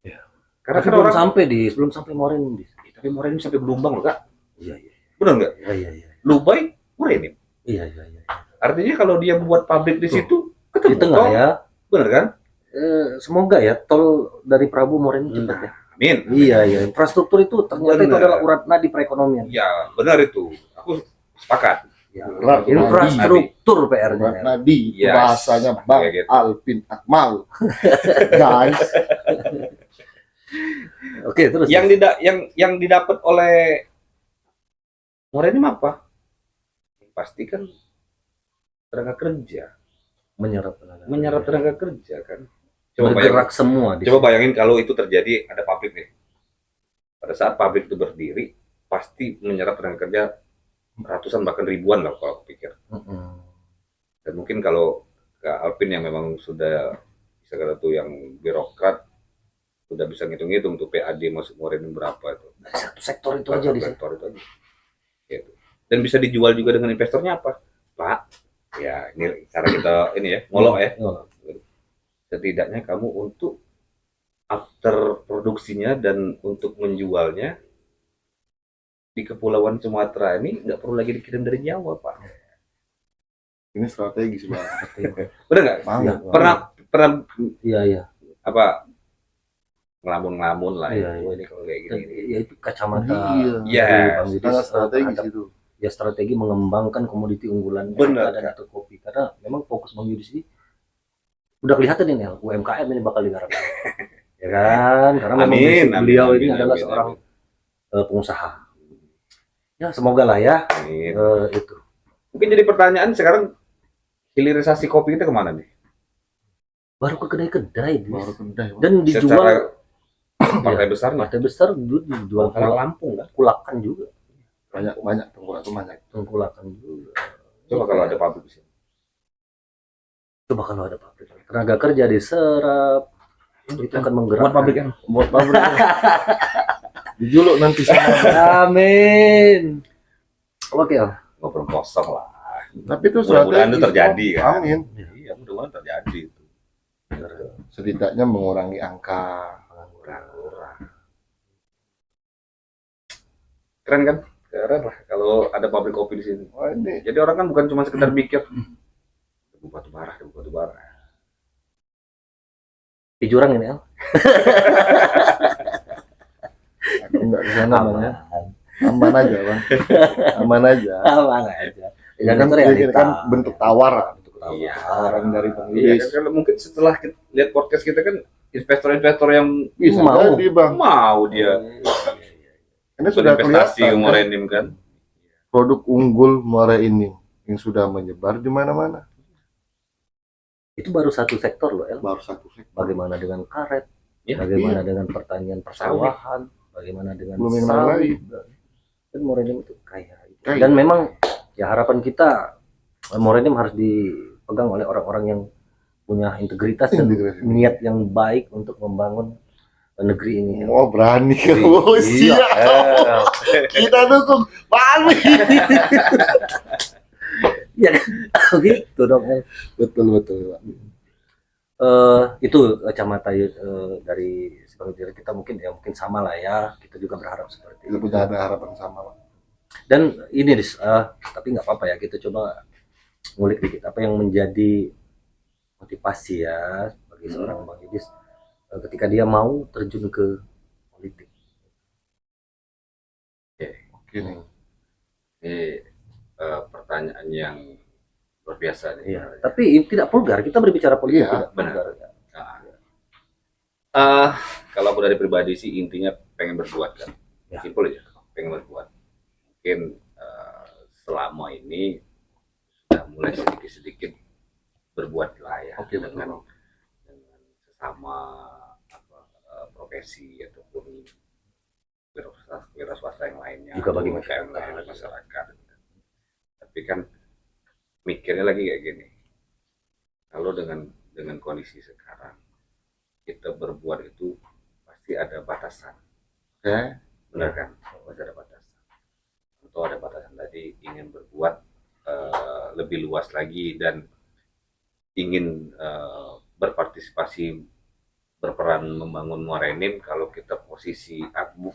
Ya. Karena tapi kan belum orang sampai belum sampai Morenim Dis. Tapi Morenim sampai Belumbang loh kak. Iya. Benar nggak? Iya. Lubai Morenim. Iya. Artinya kalau dia buat pabrik di situ, ketemu di tengah tol. ya. Benar kan? Semoga ya tol dari Prabu Morenim cepat ya. Amin. Iya. Infrastruktur itu ternyata itu adalah urat nadi perekonomian. Ya, benar itu. Aku sepakat. Ya, infrastruktur PR-nya. Nadi itu Yes. bahasanya Bang Kayak gitu. Alvin Akmal. Guys, Oke, terus Yang didapat oleh Morenim apa? Pasti kan tenaga kerja, menyerap tenaga kerja kan. bergerak semua di Coba bayangin kalau itu terjadi, ada pabrik nih. Pada saat pabrik itu berdiri, pasti menyerap tenaga kerja ratusan bahkan ribuan lah kalau aku pikir. Dan mungkin kalau Kak Alvin yang memang sudah bisa kata tuh yang birokrat, sudah bisa ngitung-ngitung tuh PAD masuk Morenim berapa itu. dari satu sektor itu aja di situ. Sektor itu aja. Gitu. Dan bisa dijual juga dengan investornya apa? Pak, ya ini cara kita ini ya, ngolok ya. Setidaknya kamu untuk after produksinya dan untuk menjualnya di Kepulauan Sumatera ini nggak perlu lagi dikirim dari Jawa, Pak. ini strategi sih Bang. Udah nggak? Iya. Pernah Iya. apa ngelamun-ngelamun lah Iya, ya. Ini kalau kayak gini. Ya itu kacamata. Iya. Bang Yudis, Sangat strategi terhadap- itu. ya strategi mengembangkan komoditi unggulan Benar, dan itu kopi, karena memang fokus Bang Yudis ini udah kelihatan ini UMKM ini bakal digarap. Ya kan, karena memang Amin, basic beliau amin, ini amin, adalah amin, seorang pengusaha. Ya semoga lah ya Amin. itu. Mungkin jadi pertanyaan sekarang, hilirisasi kopi kita kemana nih? Baru ke kedai-kedai Dis. Baru kedai Bang. Dan dijual Secara partai besar nih. partai besar dijual Kalau Lampung kan? kulakan juga, banyak tengkulak tuh banyak. kulakan juga. Coba kalau ada pabrik di sini. Coba kalau ada pabrik, tenaga kerja diserap, itu akan menggerakkan. Buat pabrik kan? Buat pabrik. Dijuluk nanti sama. Amin. Oke, Ngobrol kosong lah. Tapi itu Mudah-mudahan strategi. itu terjadi kan. Amin. Iya, mudah-mudahan terjadi itu. Setidaknya mengurangi angka. Keren kan? Keren lah kalau ada pabrik kopi di sini. Wah, ini Jadi orang kan bukan cuma sekedar mikir batu bara. Di jurang ini, El. aku nggak ke sana Bang, ya. Aman. Aman aja Bang, aman aja. Aman aja. Ini Dan kan, itu ini realita. kan bentuk tawaran. Iya. Tawaran dari Bang Iya Yudis. kan, kalau mungkin setelah lihat podcast kita kan investor-investor yang Bisa Mau. jadi Bang. mau dia Ini sudah berinvestasi ke kelihatan kan, Morenim kan. produk unggul Muara Enim yang sudah menyebar di mana-mana. Itu baru satu sektor loh, El. Baru satu sektor. Bagaimana dengan karet? Ya, Bagaimana dengan pertanian persawahan? Bagaimana dengan Belum yang sawit? lain. Dan Morenim itu kaya. Kaya. Dan memang ya harapan kita Morenim harus dipegang oleh orang-orang yang punya integritas dan Integritas. niat yang baik untuk membangun negeri ini. El. Oh berani Jadi, oh, iya, siap. El. Kita dukung Bali. Ya gitu dong, El. Betul betul Pak. Itu kacamata dari sebagai kita mungkin sama lah ya, kita juga berharap seperti Kita itu. punya ada harapan sama Pak. Dan ini tapi nggak apa-apa ya, kita coba ngulik dikit apa yang menjadi motivasi ya bagi seorang Bang Idis ketika dia mau terjun ke politik. Oke nih. Ini pertanyaan yang luar biasa nih. Iya, tapi tidak vulgar, kita berbicara politik Iya, tidak vulgar. Kalau aku dari pribadi sih intinya pengen berbuat kan. Ya. Simpel aja, pengen berbuat. Mungkin selama ini sudah mulai sedikit-sedikit berbuat lah ya. Oke, dengan sesama profesi ataupun wira swasta yang lainnya. Juga bagi atau masyarakat. Tapi kan mikirnya lagi kayak gini. Kalau dengan kondisi sekarang kita berbuat itu pasti ada batasan. Oke. Benar kan? Pasti ada batasan. Atau ada batasan tadi ingin berbuat lebih luas lagi dan ingin berpartisipasi berperan membangun Muara Enim. Kalau kita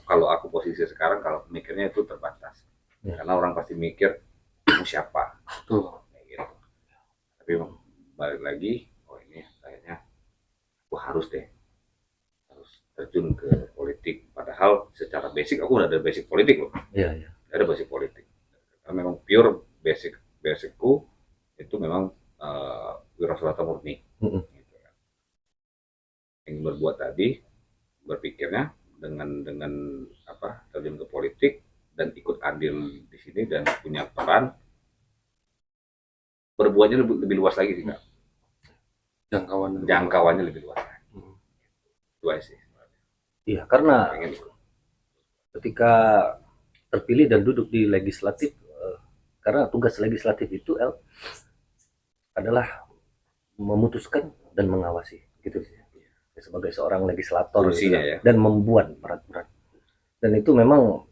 kalau aku posisi sekarang kalau mikirnya itu terbatas. Ya. Karena orang pasti mikir kamu siapa? Betul. Gitu. Tapi balik lagi, oh ini kayaknya aku harus terjun ke politik. Padahal secara basic aku udah ada basic politik loh. Iya, iya. Ada basic politik. Karena memang pure basicku itu memang wira swasta murni. Gitu kan. Yang berbuat tadi berpikirnya dengan terjun ke politik dan ikut andil di sini dan punya peran berbuatnya lebih luas lagi sih Kak. Jangkauannya lebih luas. Itu aja sih. Iya, karena Pengen ikut. ketika terpilih dan duduk di legislatif, karena tugas legislatif itu adalah memutuskan dan mengawasi, gitu sih. Sebagai seorang legislator Fungsinya gitu, ya. dan membuat peraturan. Dan itu memang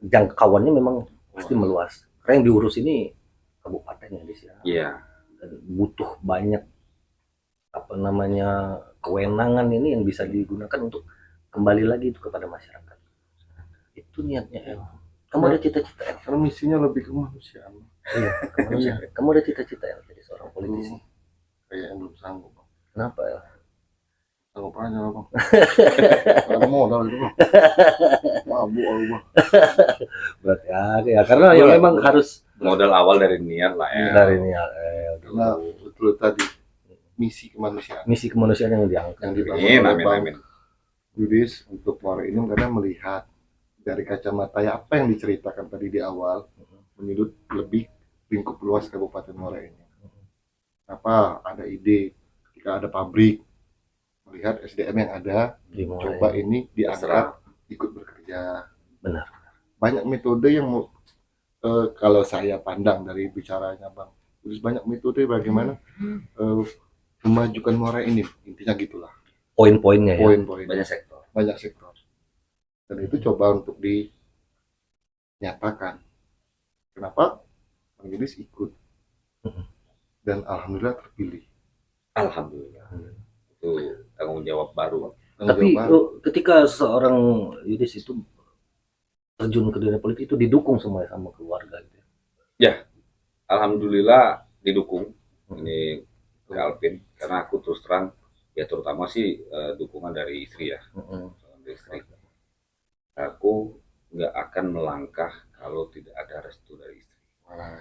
jangkauannya memang pasti meluas. Karena yang diurus ini kabupaten ya di sini. Iya. Dan butuh banyak kewenangan ini yang bisa digunakan untuk kembali lagi itu kepada masyarakat. Itu niatnya El. Kamu ada cita-cita El? Karena misinya lebih ke manusia. Iya, kemanusiaan. Kamu ada cita-cita El jadi seorang politisi? Kayak yang belum sanggup. Kenapa El? Sanggup aja lah Bang. Ada modal itu Bang. Mabuk aku Bang. Berarti ya karena ya memang harus Modal awal dari niat lah ya. dari niat Karena betul tadi misi kemanusiaan misi kemanusiaan yang diangkat. yang dibangun oleh Amin. Bang Yudis untuk Muara Enim karena melihat dari kacamata ya apa yang diceritakan tadi di awal menyudut lebih lingkup luas Kabupaten Muara Enim. Kenapa ada ide ketika ada pabrik melihat SDM yang ada Di Muara coba Enim. ini diangkat ikut bekerja. Benar. Banyak metode yang kalau saya pandang dari bicaranya Bang Yudis banyak metode bagaimana memajukan Muara Enim intinya gitulah Poin-poinnya ya. poin-poin Banyak sektor. banyak sektor dan itu coba untuk dinyatakan. Kenapa Bang Yudis ikut dan alhamdulillah terpilih. Alhamdulillah. itu tanggung jawab baru. Tapi ketika seorang Yudis itu terjun ke dunia politik itu didukung semua sama keluarga gitu. Ya, alhamdulillah didukung ini Alvin, karena aku terus terang ya terutama sih dukungan dari istri ya. Dari istri. Aku nggak akan melangkah kalau tidak ada restu dari istri.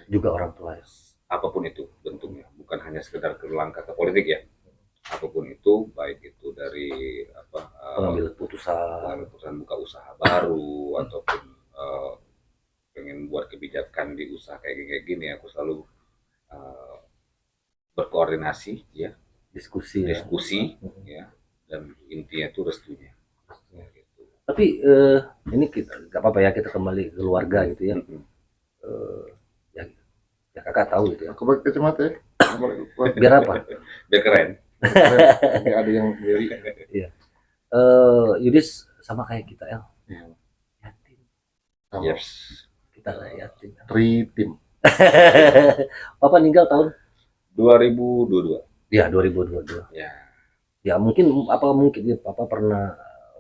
Juga orang tua ya. Apapun itu bentuknya, bukan hanya sekedar melangkah ke politik ya. Apapun itu, baik itu dari Pengambil keputusan buka usaha baru ataupun pengen buat kebijakan di usaha kayak gini, aku selalu berkoordinasi ya, diskusi ya, dan intinya itu restunya. Tapi ini kita nggak apa-apa ya, kita kembali ke keluarga gitu ya. Ya kakak tahu gitu ya. Aku pakai kacamata ya. Biar apa? Biar keren. Nggak ada yang beli. Iya. Yudis sama kayak kita El. Yatim. Yes. Kita lah yatim. Tim. Papa meninggal tahun 2022. Ya 2022. Ya. Ya mungkin ya Papa pernah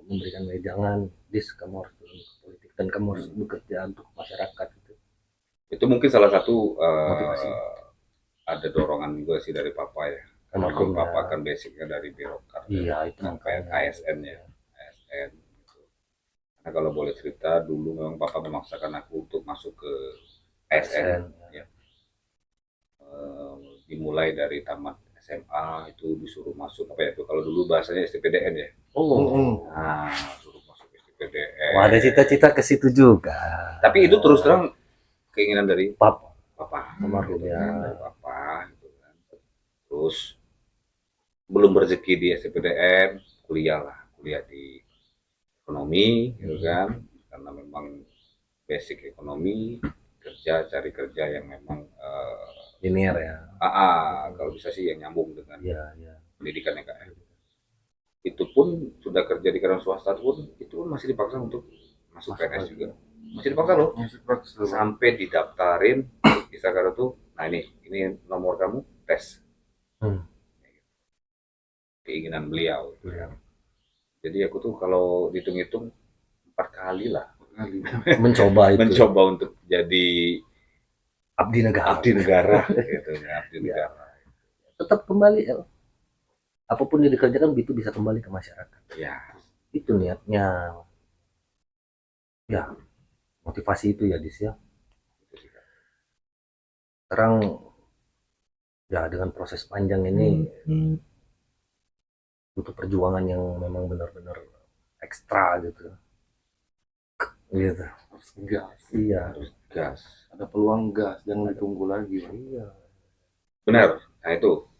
memberikan wejangan, Dis kamu harus turun ke politik dan kamu harus bekerja untuk masyarakat gitu. Itu mungkin salah satu Motivasi. ada dorongan juga sih dari Papa ya. Karena Papa kan basicnya dari birokrat. Iya, itu sampai ASN ya. ASN gitu. Karena kalau boleh cerita, dulu memang Papa memaksakan aku untuk masuk ke ASN. Ya. Dimulai dari tamat SMA itu disuruh masuk apa ya itu kalau dulu bahasanya STPDN ya. Nah, suruh masuk STPDN. Wah, ada cita-cita ke situ juga. Tapi itu terus terang keinginan dari Papa almarhum ya. Dari Papa gitu kan. Terus belum rezeki di STPDN, kuliah di ekonomi gitu kan. Karena memang basic ekonomi, cari kerja yang memang linear ya. Kalau bisa sih yang nyambung dengan pendidikan ya Kak. Itu pun sudah kerja di karyawan swasta pun itu pun masih dipaksa untuk masuk PNS juga. Masih dipaksa loh. Sampai didaftarin di Sagardo tuh. Nah ini nomor kamu tes. Keinginan beliau. Jadi aku tuh kalau dihitung-hitung 4 kali lah mencoba untuk jadi abdi negara gitu ya, abdi negara. Tetap kembali apapun yang dikerjakan itu bisa kembali ke masyarakat ya, itu niatnya ya, motivasi itu ya Dis ya. Sekarang ya dengan proses panjang ini butuh perjuangan yang memang benar-benar ekstra gitu. Harus gas. Iya, harus gas. Ada peluang gas, jangan ditunggu lagi. Iya. Benar.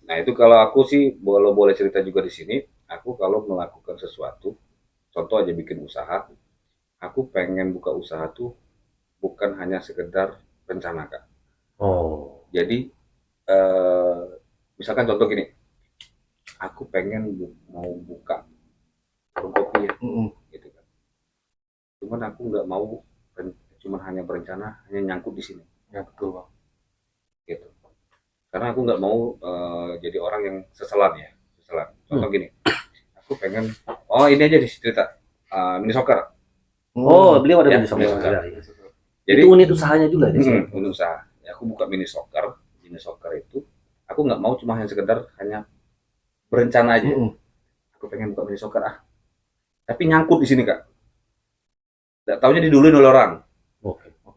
Nah itu kalau aku sih boleh cerita juga di sini. Aku kalau melakukan sesuatu, contoh aja bikin usaha, aku pengen buka usaha tuh bukan hanya sekedar rencana Kak. Jadi misalkan contoh gini, aku pengen mau buka warung kopi ya, gitu kan. Cuman aku nggak mau cuman hanya berencana, hanya nyangkut di sini. Ya betul Bang. Gitu. Karena aku nggak mau jadi orang yang seselan. Contoh gini, aku pengen, ini aja cerita mini soccer. Beliau ada mini soccer. Ya. Jadi itu unit usahanya juga unit usaha. Ya, aku buka mini soccer. Mini soccer itu, aku nggak mau cuma hanya berencana aja. Aku pengen buka mini soccer tapi nyangkut di sini Kak. Nggak taunya diduluin oleh orang.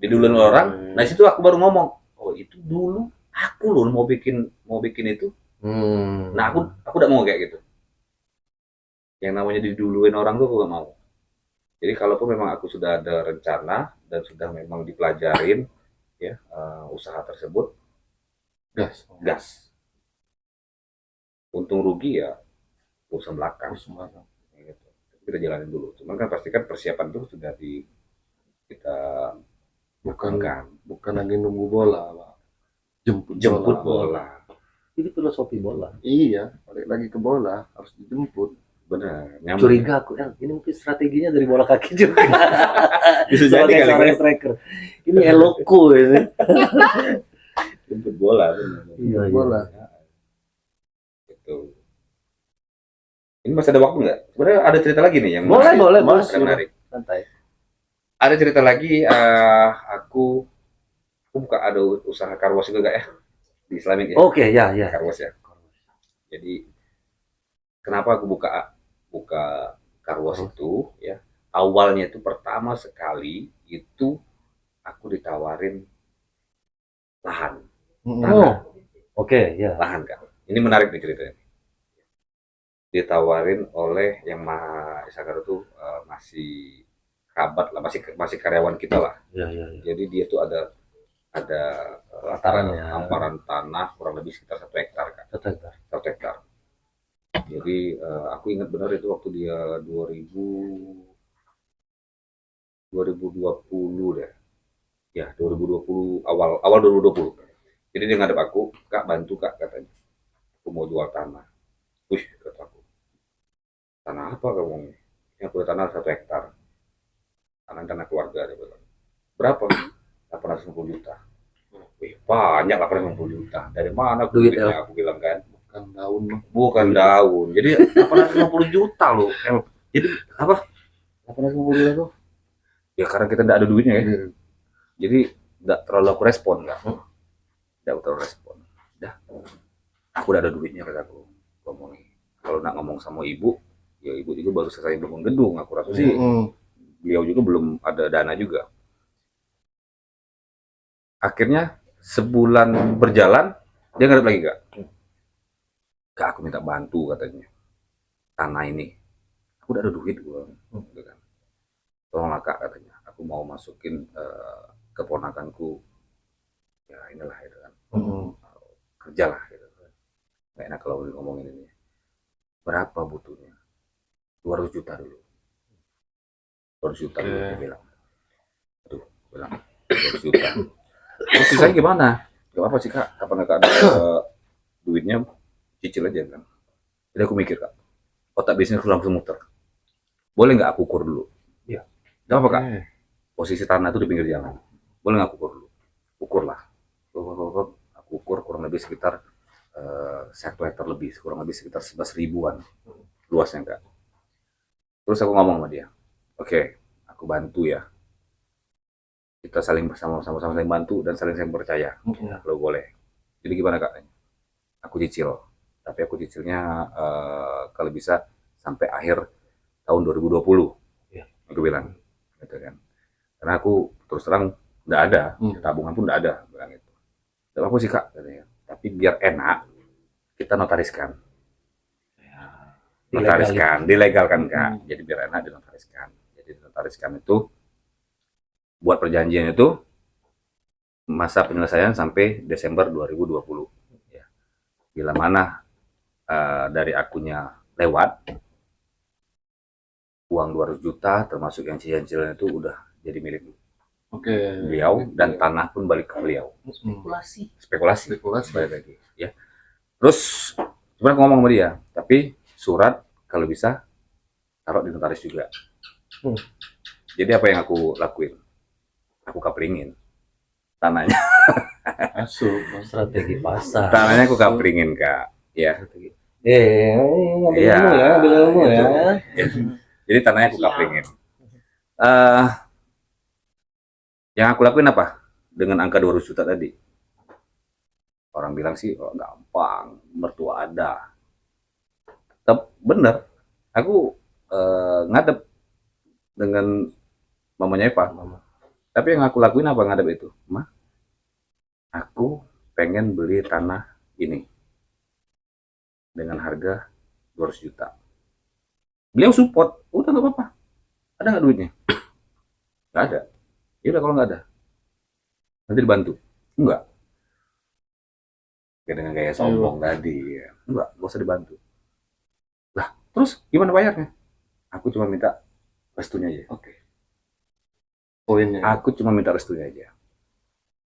Diduluin oleh orang. Nah situ aku baru ngomong, itu dulu aku loh mau bikin itu. Nah aku udah mau kayak gitu. Yang namanya diduluin orang tuh aku gak mau. Jadi kalaupun memang aku sudah ada rencana dan sudah memang dipelajarin ya usaha tersebut, gas. Untung rugi ya urusan belakang. Gitu. Kita jalanin dulu. Cuman kan pastikan persiapan itu sudah kita bukan lagi nunggu bola Pak. Jemput bola. Ini filosofi bola. Iya, balik lagi ke bola harus dijemput. Benar. Curiga aku, ini mungkin strateginya dari bola kaki juga. Bisa jadi kali striker. Ini eloko ini. Jemput bola. Iya, bola. Itu. Ini masih ada waktu nggak? Sebenarnya ada cerita lagi nih yang Boleh, boleh, boleh. yang menarik. Santai. Ada cerita lagi, aku buka ada usaha car wash juga gak ya di Islamic ya, Oke, ya, ya. car wash ya. Jadi kenapa aku buka buka car wash itu ya? Awalnya itu pertama sekali itu aku ditawarin lahan, Oh, oke, ya. lahan kan. Ini menarik nih ceritanya. Ditawarin oleh yang Maha Isakar itu masih kerabat lah, masih masih karyawan kita lah. Ya, ya, ya. Jadi dia tuh ada Lataran ya. hamparan tanah kurang lebih sekitar 1 hektar kan. 1 hektar. 1 hektar. Jadi aku ingat benar itu waktu dia 2020 deh. Ya, 2020 awal 2020. Jadi dia ngadep aku, "Kak, bantu Kak," katanya. "Aku mau jual tanah." Wih, kata aku. "Tanah apa kamu ini?" "Ini aku ada tanah 1 hektar. Tanah keluarga," dia bilang. "Berapa?" "850 juta." Wih, banyak 850 juta. Dari mana Duit, duitnya? Aku bilang kan. Bukan daun mah. Bukan daun. Jadi 850 juta loh. Jadi apa? 850 juta tuh? Ya karena kita tidak ada duitnya ya. Jadi tidak terlalu aku respon kan. Tidak terlalu respon. Dah. Aku udah ada duitnya kataku. Ngomongin. Kalau nak ngomong sama ibu, ya ibu juga baru selesai bangun gedung. Aku rasa sih beliau juga belum ada dana juga. Akhirnya sebulan berjalan, dia ngadep lagi Kak. "Kak, aku minta bantu," katanya. "Tanah ini. Aku udah ada duit gua." Gitu kan. "Tolonglah Kak," katanya. "Aku mau masukin keponakanku. Ya inilah gitu kan. Kerja lah gitu kan. Gak enak kalau ngomongin ini. Berapa butuhnya?" 200 juta dulu. 200 juta dulu dia bilang. Aduh, bilang 200 juta. Terus sisanya gimana? Gak apa-apa sih Kak, kapan Kak ada duitnya cicil aja kan. Jadi aku mikir Kak, otak bisnis aku langsung muter. Boleh nggak aku ukur dulu? Iya. Gak apa Kak, posisi tanah itu di pinggir jalan. Boleh nggak aku ukur dulu? Ukurlah. Aku ukur kurang lebih sekitar 1 hektar lebih, kurang lebih sekitar 11 ribuan luasnya Kak. Terus aku ngomong sama dia, "Oke, aku bantu ya. Kita saling sama-sama saling bantu dan saling percaya. Kalau boleh." Jadi gimana Kak? Aku cicil, tapi aku cicilnya kalau bisa sampai akhir tahun 2020. Ya. Aku bilang, gitu kan. Karena aku terus terang nggak ada, tabungan pun nggak ada, bilang itu. "Gak apa sih Kak," katanya. "Tapi biar enak, kita notariskan." Notariskan, dilegalkan Kak. Jadi biar enak dinotariskan. Jadi dinotariskan itu buat perjanjian itu masa penyelesaian sampai Desember 2020. Ya. Bila mana dari akunya lewat, uang 200 juta termasuk yang cicilan itu udah jadi milik beliau dan tanah pun balik ke beliau. Spekulasi balik lagi ya. Terus sebenarnya ngomong sama dia, tapi surat kalau bisa taruh di notaris juga. Jadi apa yang aku lakuin? Aku kapringin tanahnya. Strategi pasar. Tanahnya aku kapringin Kak. Ya. Ngambil Iya. ilmu ya, ambil ilmu ya. Jadi tanahnya aku kapringin. Yang aku lakuin apa? Dengan angka 200 juta tadi. Orang bilang sih, oh, gampang, mertua ada. Tetap bener. Aku ngadep dengan mamanya Eva. Tapi yang aku lakuin apa ngadep itu? "Ma, aku pengen beli tanah ini dengan harga 200 juta. Beliau support, udah nggak apa-apa. Ada nggak duitnya? Nggak ada. Ya udah kalau nggak ada, nanti dibantu. Enggak. Kayak dengan gaya sombong tadi. Ya. Enggak, gak usah dibantu. Lah, terus gimana bayarnya? Aku cuma minta restunya aja. Oke. Poinnya. Aku cuma minta restunya aja.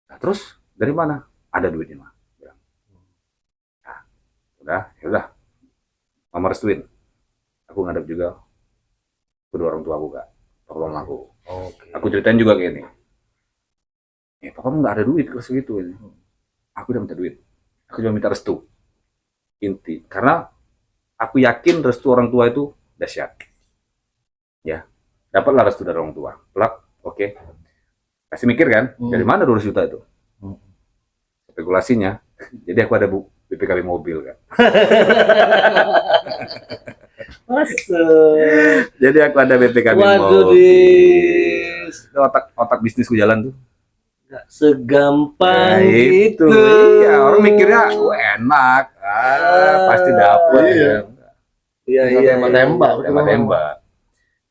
Nah, terus dari mana? Ada duitnya mah. Nah, ya udah. Mama restuin. Aku ngadep juga kedua orang tua aku Kak. Tolong aku. Aku ceritain juga kayak ini. Ya, papa nggak ada duit kalau segitu ini. Aku udah minta duit. Aku cuma minta restu. Inti. Karena aku yakin restu orang tua itu dahsyat. Ya, dapatlah restu dari orang tua. Plak, oke. Pasti mikir kan, dari mana 200 juta itu? Spekulasinya. Jadi aku ada BPKB mobil kan. Masuk. Jadi aku ada BPKB Waduh, mobil. Otak bisnisku jalan tuh. Gak segampang Ya, itu. Iya, orang mikirnya enak. Pasti dapet. Iya. Iya, Tembak-tembak. Tembak-tembak.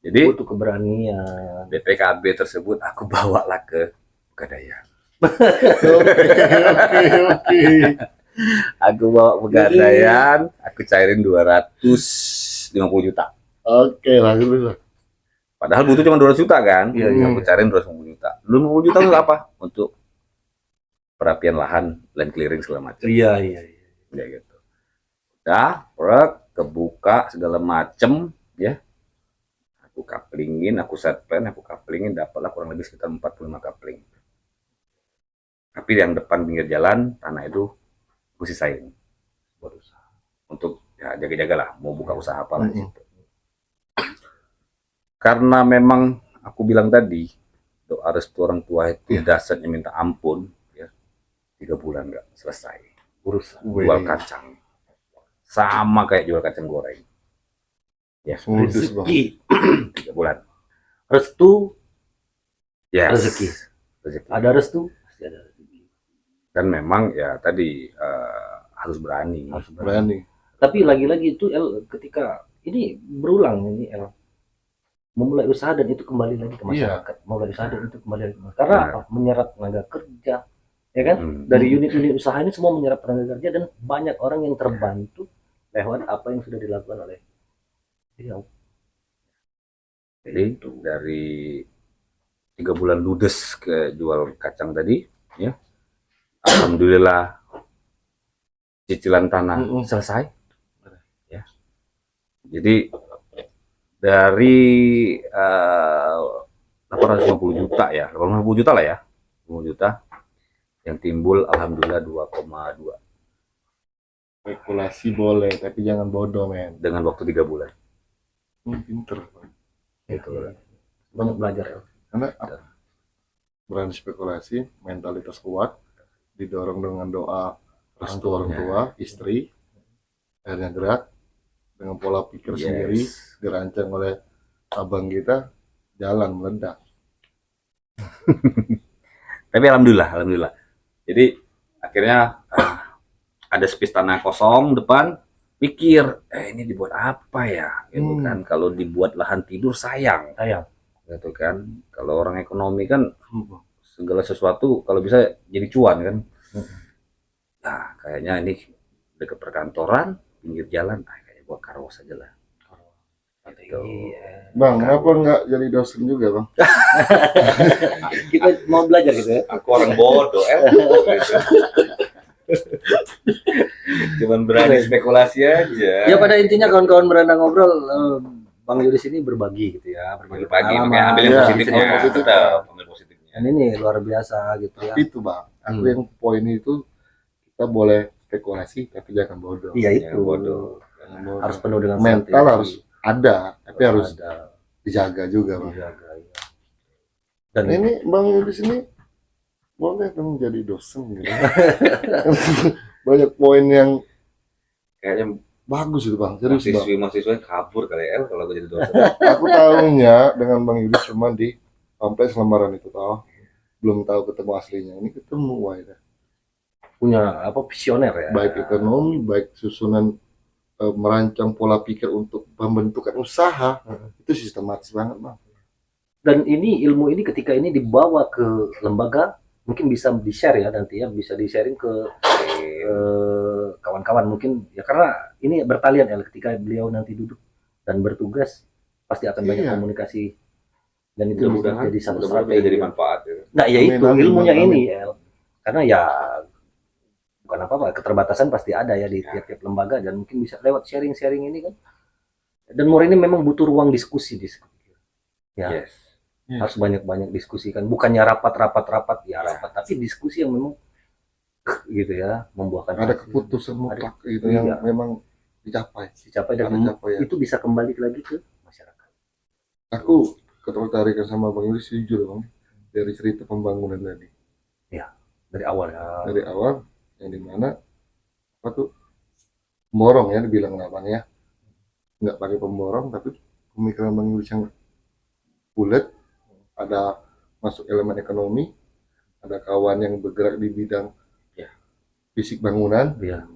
Jadi butuh keberanian. BPKB tersebut aku bawalah ke Pegadaian. Oke. Aku bawa Pegadaian, aku cairin 250 juta. Oke, langsung. Padahal butuh cuma 200 juta kan? Iya. Aku cairin 250 juta. 250 juta itu apa? Untuk perapian lahan, land clearing segala macam. Iya. Ya gitu. Udah, kebuka segala macem, ya. Aku couplingin, aku set plan, aku couplingin, dapatlah kurang lebih sekitar 45 coupling. Tapi yang depan pinggir jalan, tanah itu aku sisain. Untuk ya jaga-jaga lah, mau buka usaha apa lah gitu. Karena memang aku bilang tadi, doa restu orang tua itu dasarnya minta ampun, ya 3 bulan nggak selesai. Urusan. Jual kacang. Sama kayak jual kacang goreng. Ya, Rezeki. 3 bulan. Restu, Yes. rezeki. Ada restu, pasti ada rezeki. Dan memang ya tadi harus berani. Berani. Tapi lagi-lagi itu ketika ini berulang ini memulai usaha dan itu kembali lagi ke masyarakat. Memulai usaha dan itu kembali lagi ke masyarakat. Karena apa? Menyerap tenaga kerja, ya kan? Dari unit-unit usaha ini semua menyerap tenaga kerja dan banyak orang yang terbantu lewat apa yang sudah dilakukan oleh beliau. Jadi dari 3 bulan ludes ke jual kacang tadi, ya, alhamdulillah cicilan tanah selesai, ya. Jadi dari 850 juta ya, 850 juta lah ya, 50 juta yang timbul alhamdulillah 2,2 Spekulasi boleh, tapi jangan bodoh, men. dengan waktu 3 bulan. Pinter. Gitu. Banyak belajar ya. Karena berani spekulasi, mentalitas kuat, didorong dengan doa restu orang tua, istri, akhirnya gerak dengan pola pikir sendiri, dirancang oleh abang kita, jalan meledak. Tapi alhamdulillah. Jadi akhirnya ada space tanah kosong depan, pikir ini dibuat apa ya gitu kan. Kalau dibuat lahan tidur sayang gitu kan. Kalau orang ekonomi kan segala sesuatu kalau bisa jadi cuan kan. Nah kayaknya ini dekat perkantoran, pinggir jalan, kayaknya buat karwas aja lah. Bang, kenapa nggak jadi dosen juga, Bang? Kita mau belajar gitu ya. Aku orang bodoh cuman berani spekulasi aja. Ya pada intinya kawan-kawan beranda ngobrol, Bang Yudis ini berbagi gitu ya, Berbagi, pengalaman. ambil yang positifnya. Ambil positifnya. Dan ini luar biasa gitu ya. Itu, Bang. Aku yang poin itu kita boleh spekulasi, tapi jangan bodoh. Iya itu. Jangan bodoh. Jangan bodoh. Harus penuh dengan mental strategi. harus ada, tapi harus ada. dijaga juga, Bang. Dijaga, ya. Dan ini Bang Yudis ini boleh dong jadi dosen gitu. Banyak poin yang Kayaknya bagus itu, Bang. Serius, Bang. mahasiswa kabur kali ya kalau gue jadi dosen. Aku tahunya dengan Bang Yudis cuma di sampai lembaran itu tahu. Belum tahu ketemu aslinya. Ini ketemu, wah ya. punya apa visioner ya. Baik ekonomi, baik susunan merancang pola pikir untuk pembentukan usaha. Itu sistematis banget, Bang. Dan ini ilmu ini ketika ini dibawa ke lembaga mungkin bisa di-share ya nanti ya, bisa di-sharing ke kawan-kawan mungkin ya, karena ini bertalian ya, ketika beliau nanti duduk dan bertugas pasti akan banyak komunikasi dan itu bisa jadi satu strategi jadi manfaat ya. Nah ya itu Amin, ilmunya amin. ini ya, karena ya bukan apa-apa, keterbatasan pasti ada ya di tiap-tiap lembaga dan mungkin bisa lewat sharing-sharing ini kan. Dan Mor ini memang butuh ruang diskusi ya. Yes. Harus banyak-banyak diskusi kan, bukannya rapat ya rapat, tapi diskusi yang memang gitu ya, membuahkan Ada hasil. keputusan mutlak gitu Iya. yang memang dicapai dan Tercapai, ya. itu bisa kembali lagi ke masyarakat. Aku ketertarikan sama Bang Yudis jujur Bang, dari cerita pembangunan tadi. Dari awal ya. Dari awal yang dimana apa tuh pemborong ya dibilang namanya, nggak pakai pemborong tapi pemikiran Bang Yudis yang bulat, ada masuk elemen ekonomi, ada kawan yang bergerak di bidang Ya. fisik bangunan, Iya.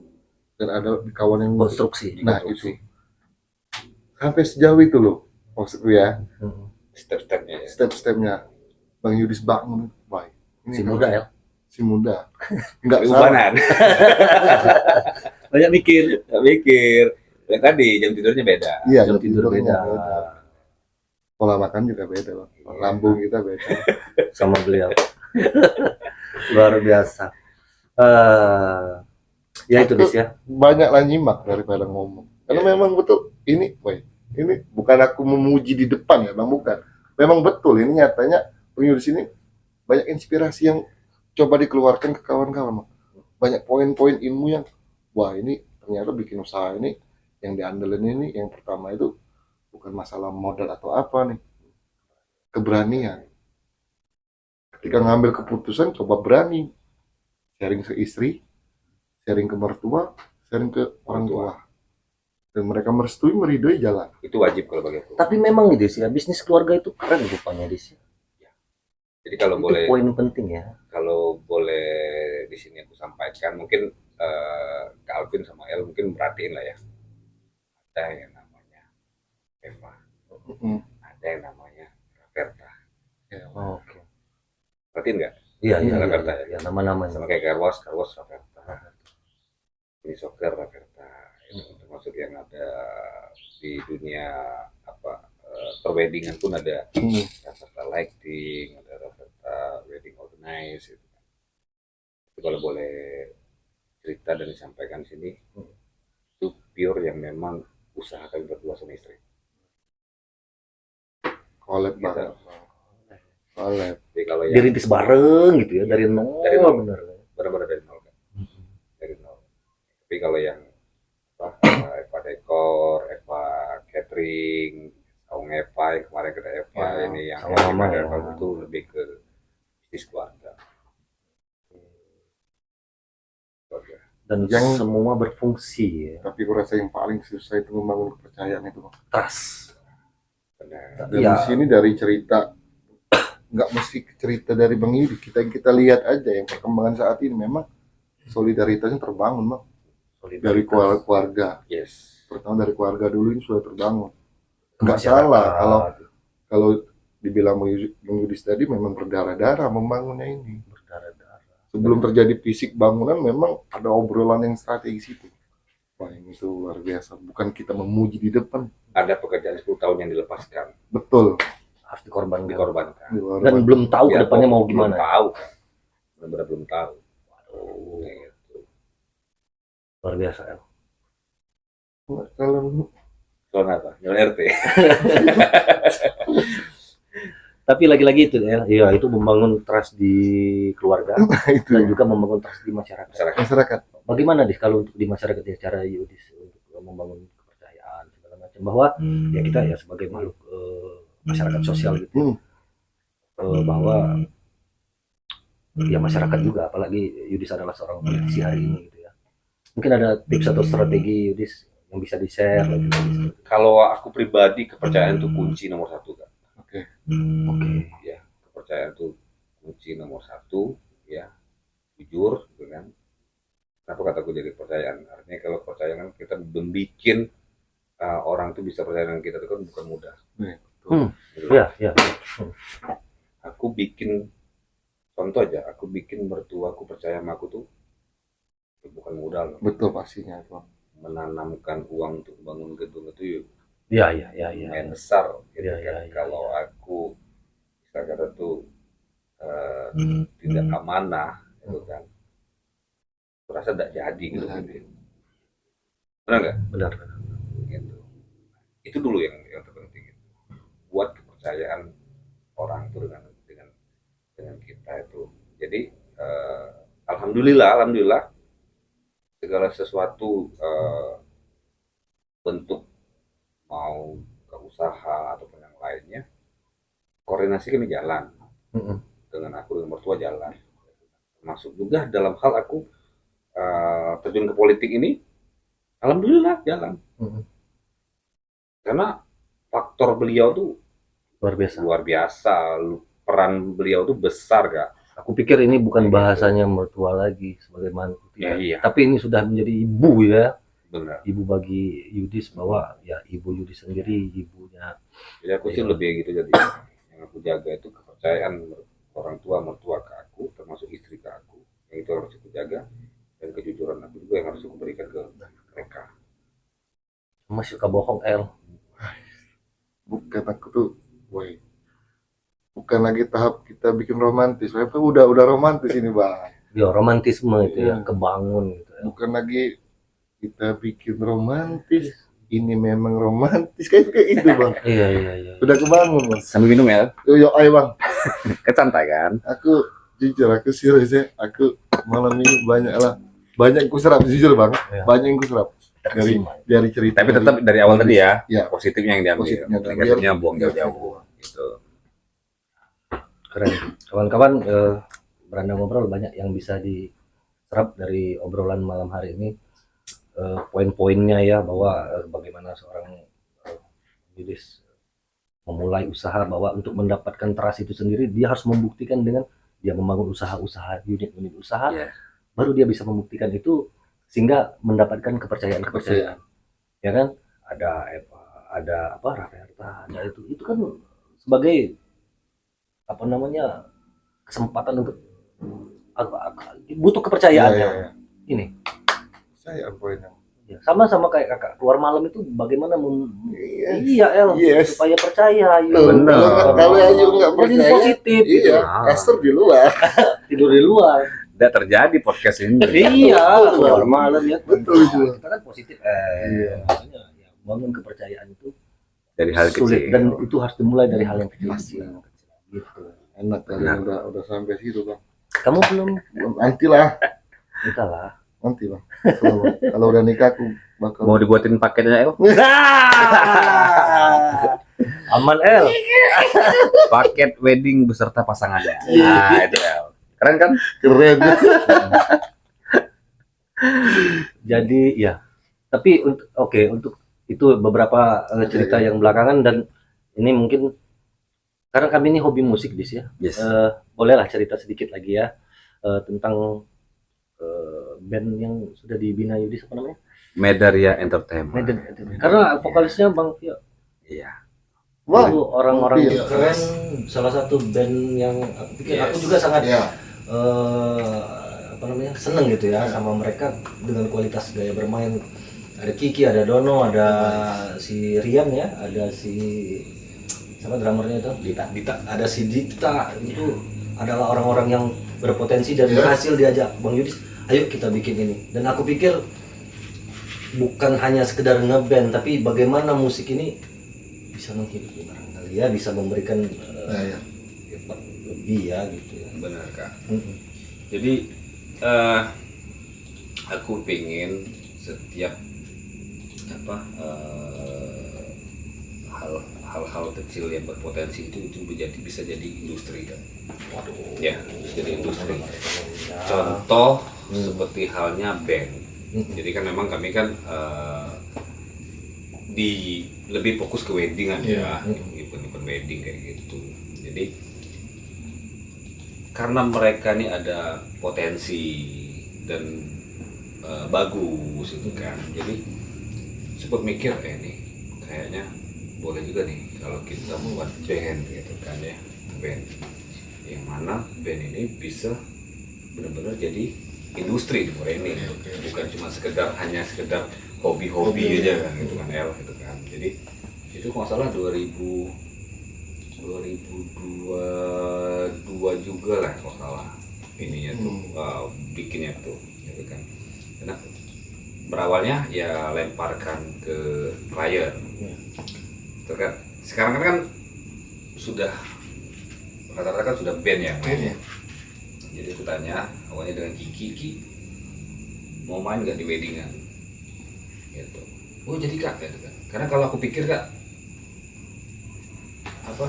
dan ada kawan yang Konstruksi. nah itu sampai sejauh itu loh maksudku ya, Step-stepnya ya. step-stepnya Bang Yudis bangun, baik Si muda ya. si muda nggak salah, Ubanan. Banyak mikir. Nggak mikir. Ya, tadi jam tidurnya beda. iya Jam jam tidur tidurnya beda. pola makan juga beda Bang. Lambung kita beda. Sama beliau. Luar biasa. Ya itu Dis ya. Banyak lah nyimak daripada ngomong karena memang betul ini boy, ini bukan aku memuji di depan ya Bang, bukan, memang betul ini nyatanya Bang Yudis ini banyak inspirasi yang coba dikeluarkan ke kawan-kawan Bang. Banyak poin-poin ilmu yang wah ini ternyata bikin usaha ini yang diandelin ini yang pertama itu bukan masalah modal atau apa nih, keberanian ketika ngambil keputusan, coba berani sharing ke istri, sharing ke mertua, sharing ke orang tua, dan mereka merestui, meridoi, jalan. Itu wajib kalau bagi aku. Tapi memang Dis ya, bisnis keluarga itu keren rupanya Dis. Jadi kalau Itu boleh, poin penting ya. kalau boleh di sini aku sampaikan, mungkin Calvin sama El mungkin perhatiin lah ya. Ada yang namanya Eva, ada yang namanya Raverta. Oke. Perhatiin nggak? Iya, Raverta ya. Ya, nama-nama. Sama kayak Carwas Raverta. Ini soccer Raverta. Itu termasuk yang ada di dunia apa perweddingan pun ada Raverta Lighting, ada Raverta Wedding Organize. Itu kalau boleh cerita dan disampaikan di sini, itu pure yang memang usaha kami berdua sama istri. Collab Gitu. banget. Collab. Jadi kalau yang Dirintis bareng gitu ya, dari nol. Dari nol. Bener. benar-benar dari nol kan, dari nol. Tapi kalau yang apa, Eva Dekor, Eva Catering, Saung Eva yang kemarin kita Eva Ya, ini yang sama-sama ya. Eva itu lebih ke bisnis keluarga. Dan Yang- semua berfungsi ya. Tapi aku rasa yang paling susah itu membangun kepercayaan itu Bang. Trust. Benar. Dan Ya. di sini dari cerita nggak mesti cerita dari Bang Yudi, kita lihat aja yang perkembangan saat ini memang solidaritasnya terbangun Bang, dari keluarga, Yes. pertama dari keluarga dulu ini sudah terbangun. Ke Nggak masyarakat. salah kalau dibilang Bang Yudi tadi memang berdarah-darah membangunnya ini. Berdarah-darah. Sebelum terjadi fisik bangunan memang ada obrolan yang strategis itu. Wah ini tuh luar biasa, bukan kita memuji di depan, Ada pekerjaan 10 tahun yang dilepaskan, betul. Harus dikorbankan. dikorbankan. Dan belum tahu Ya, kedepannya mau belum gimana. tahu kan. Benar-benar belum tahu. Gitu. Luar biasa ya. Kalau Soalnya apa? Nyolong RT. Tapi lagi-lagi itu ya, iya itu membangun trust di keluarga itu dan juga membangun trust di masyarakat. masyarakat Bagaimana Dis kalau untuk di masyarakat ya cara Yudis untuk membangun kepercayaan segala macam bahwa ya kita ya sebagai makhluk masyarakat sosial gitu bahwa ya masyarakat juga apalagi Yudis adalah seorang politisi hari ini gitu ya. Mungkin ada tips atau strategi Yudis yang bisa di-share lagi. Kalau aku pribadi kepercayaan itu kunci nomor satu kan. Oke. Ya, kepercayaan itu kunci nomor satu ya, jujur gitu kan. Kenapa kataku jadi kepercayaan? Artinya kalau kepercayaan kita membuat orang tuh bisa percaya dengan kita itu kan bukan mudah. Gitu. Ya. Aku bikin contoh aja, aku bikin mertuaku percaya sama aku tuh itu bukan mudah loh. betul pastinya Bang. Menanamkan uang untuk bangun gedung itu Ya. main besar gitu Ya, kan. ya. Kalau aku bisa kata tuh tidak amanah itu kan, rasa tidak jadi gitu. Benar nggak? Benar. Gitu. Itu dulu yang terpenting gitu. Buat kepercayaan orang itu dengan kita itu. Jadi alhamdulillah segala sesuatu bentuk mau ke usaha ataupun yang lainnya, koordinasi kami jalan dengan aku dengan mertua jalan. Masuk juga dalam hal aku terjun ke politik ini, alhamdulillah jalan. Karena faktor beliau tuh luar biasa, peran beliau tuh besar, Kak. Aku pikir ini bukan bahasanya mertua lagi sebagai mantu, Iya. tapi ini sudah menjadi ibu ya. Benar. Ibu bagi Yudis, bahwa ya ibu Yudis sendiri ibunya. Jadi aku sih lebih gitu, jadi yang aku jaga itu kepercayaan orang tua mertua ke aku, termasuk istri ke aku, yang itu harus aku jaga, dan kejujuran aku juga yang harus aku berikan ke mereka. Masih suka bohong El. Bukan aku tuh, woi, bukan lagi tahap kita bikin romantis, mereka udah romantis ini bang. Ya romantisme itu ya, kebangun gitu ya. Bukan lagi kita bikin romantis, ini memang romantis kayak itu bang. Iya. Udah kebangun bang. Sambil minum ya, Yo ayo bang. kesantai kan? Aku jujur, aku serius ya, aku malam ini banyak yang kuserap jujur bang, Ya. banyak yang kuserap dari cerita. Tapi tetap dari awal tadi ya, ya, positifnya yang diambil, positifnya diambil. negatifnya buang jauh-jauh. Gitu. Keren. Kawan-kawan, beranda ngobrol banyak yang bisa diserap dari obrolan malam hari ini. Poin-poinnya ya, bahwa bagaimana seorang Yudis memulai usaha, bahwa untuk mendapatkan trust itu sendiri dia harus membuktikan dengan dia membangun usaha-usaha, unit-unit usaha, baru dia bisa membuktikan itu sehingga mendapatkan kepercayaan, ya kan? Ada apa Rafael, ada itu kan sebagai apa namanya, kesempatan untuk butuh kepercayaan ya. Ini Saya poinnya. ya, sama kayak kakak keluar malam itu bagaimana Iya. El, supaya percaya. Benar. Kalau Ayu nggak Jadi percaya, positif gitu. iya, kasur di luar. Tidur di luar. Tidak terjadi podcast ini. Iya, keluar malam ya. Betul itu. Kita kan positif. Iya. Makanya ya, bangun kepercayaan itu Dari hal sulit, kecil. dan itu harus dimulai dari hal yang kecil. Gitu. Enak kalian udah sampai situ bang. Kamu belum? Nantilah, Entahlah. nanti bang. Kalau udah nikah aku bakal. Mau dibuatin paketnya El? Aman El. Paket wedding beserta pasangannya. Nah, itu El. Keren kan? Keren. Jadi ya. Tapi untuk itu beberapa cerita yang belakangan, dan ini mungkin karena kami ini hobi musik Dis ya. Yes. Bolehlah cerita sedikit lagi ya tentang band yang sudah dibina Yudis, apa namanya? Medaria Entertainment. Karena vokalisnya Bang Tio. Iya. Wah, Itu orang-orang Tio. yang keren, salah satu band yang aku pikir aku juga sangat ya. apa namanya, seneng gitu ya sama mereka dengan kualitas gaya bermain. Ada Kiki, ada Dono, ada si Rian ya, ada si siapa drummernya itu, Dita, ada si Dita. Itu adalah orang-orang yang berpotensi dan berhasil diajak Bang Yudis, ayo kita bikin ini. Dan aku pikir bukan hanya sekedar ngeband, tapi bagaimana musik ini bisa menghidupi barangkali ya, bisa memberikan effort lebih ya gitu ya. Benar Kak. Jadi aku pengen setiap hal-hal kecil yang berpotensi itu bisa jadi industri kan. Waduh. Ya, jadi industri. Contoh seperti halnya band. Jadi kan memang kami kan lebih fokus ke weddingan ya, event wedding kayak gitu. Jadi karena mereka ini ada potensi dan bagus itu kan, jadi sempat mikir nih kayaknya boleh juga nih kalau kita membuat band gitu kan ya, band yang mana band ini bisa benar-benar jadi industri di Moreni, bukan cuma hanya sekedar hobi-hobi aja kan gitu kan El gitu kan. Jadi itu kalau nggak salah 2022 juga lah kalau salah ininya tuh bikinnya tuh gitu kan. Karena berawalnya ya lemparkan ke klien. Terus sekarang kan sudah rata-rata kan sudah band ya mainnya. Jadi aku tanya awalnya dengan Kiki mau main nggak di weddingan gitu. oh jadi kak gitu kan. Karena kalau aku pikir kak apa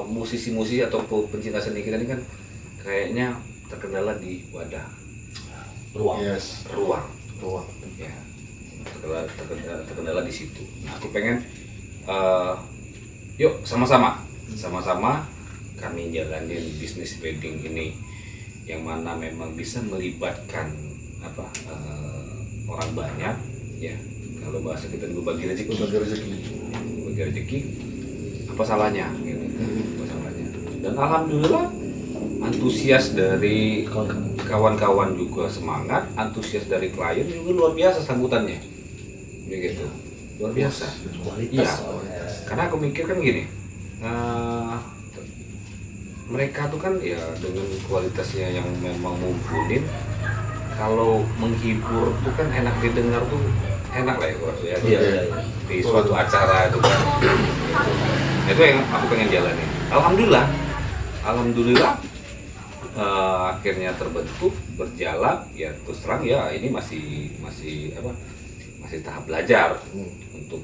musisi-musisi atau pencinta seni kita ini kan kayaknya terkendala di wadah Ruang. Yes. ruang Ruang. ya, terkendala di situ. Nah, aku pengen yuk sama-sama kami jalanin bisnis wedding ini yang mana memang bisa melibatkan orang banyak ya. Kalau bahasa kita berbagi rezeki, berbagi rezeki, apa salahnya gitu. Apa salahnya. Dan alhamdulillah antusias dari kawan-kawan juga semangat, antusias dari klien juga luar biasa sambutannya, begitu, luar biasa. Iya, karena aku mikir kan gini, mereka tuh kan ya dengan kualitasnya yang memang mumpuni, kalau menghibur tuh kan enak didengar tuh enak lah ya, di suatu acara itu kan, itu yang aku pengen jalanin. Alhamdulillah akhirnya terbentuk berjalan ya. Terus terang ya ini masih tahap belajar untuk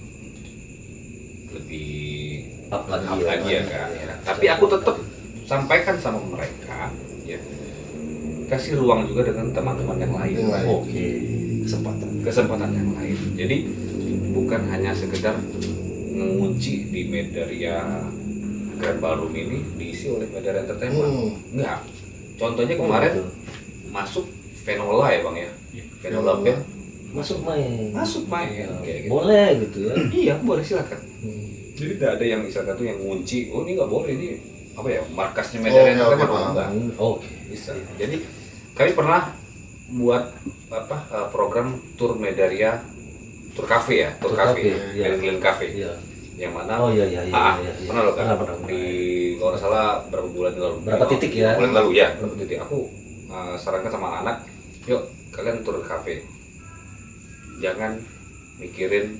lebih up lagi ya kan ya. Tapi aku tetap sampaikan sama mereka ya, kasih ruang juga dengan teman-teman yang lain. Oke. Kesempatan yang lain. Jadi bukan hanya sekedar mengunci di Medaria Grand Ballroom ini diisi oleh Medaria Entertainment. Enggak. Contohnya kemarin masuk Venola ya Bang ya. Venola Band Masuk main. Ya, kayak gitu. Boleh gitu ya. Iya, boleh silakan. Jadi tidak ada yang misalkan tuh yang ngunci, oh ini nggak boleh, ini apa ya, markasnya Medaria Entertainment. Enggak. Oke. Bisa. Jadi kami pernah buat program tour Medaria, tour cafe ya, tour cafe, iya. keliling cafe. Iya. Yang mana Iya. pernah loh kan? Pernah. Di kalau nggak salah berapa bulan lalu. Berapa titik ya? Bulan lalu ya, berapa titik. Aku sarankan sama anak, yuk kalian tour cafe. Jangan mikirin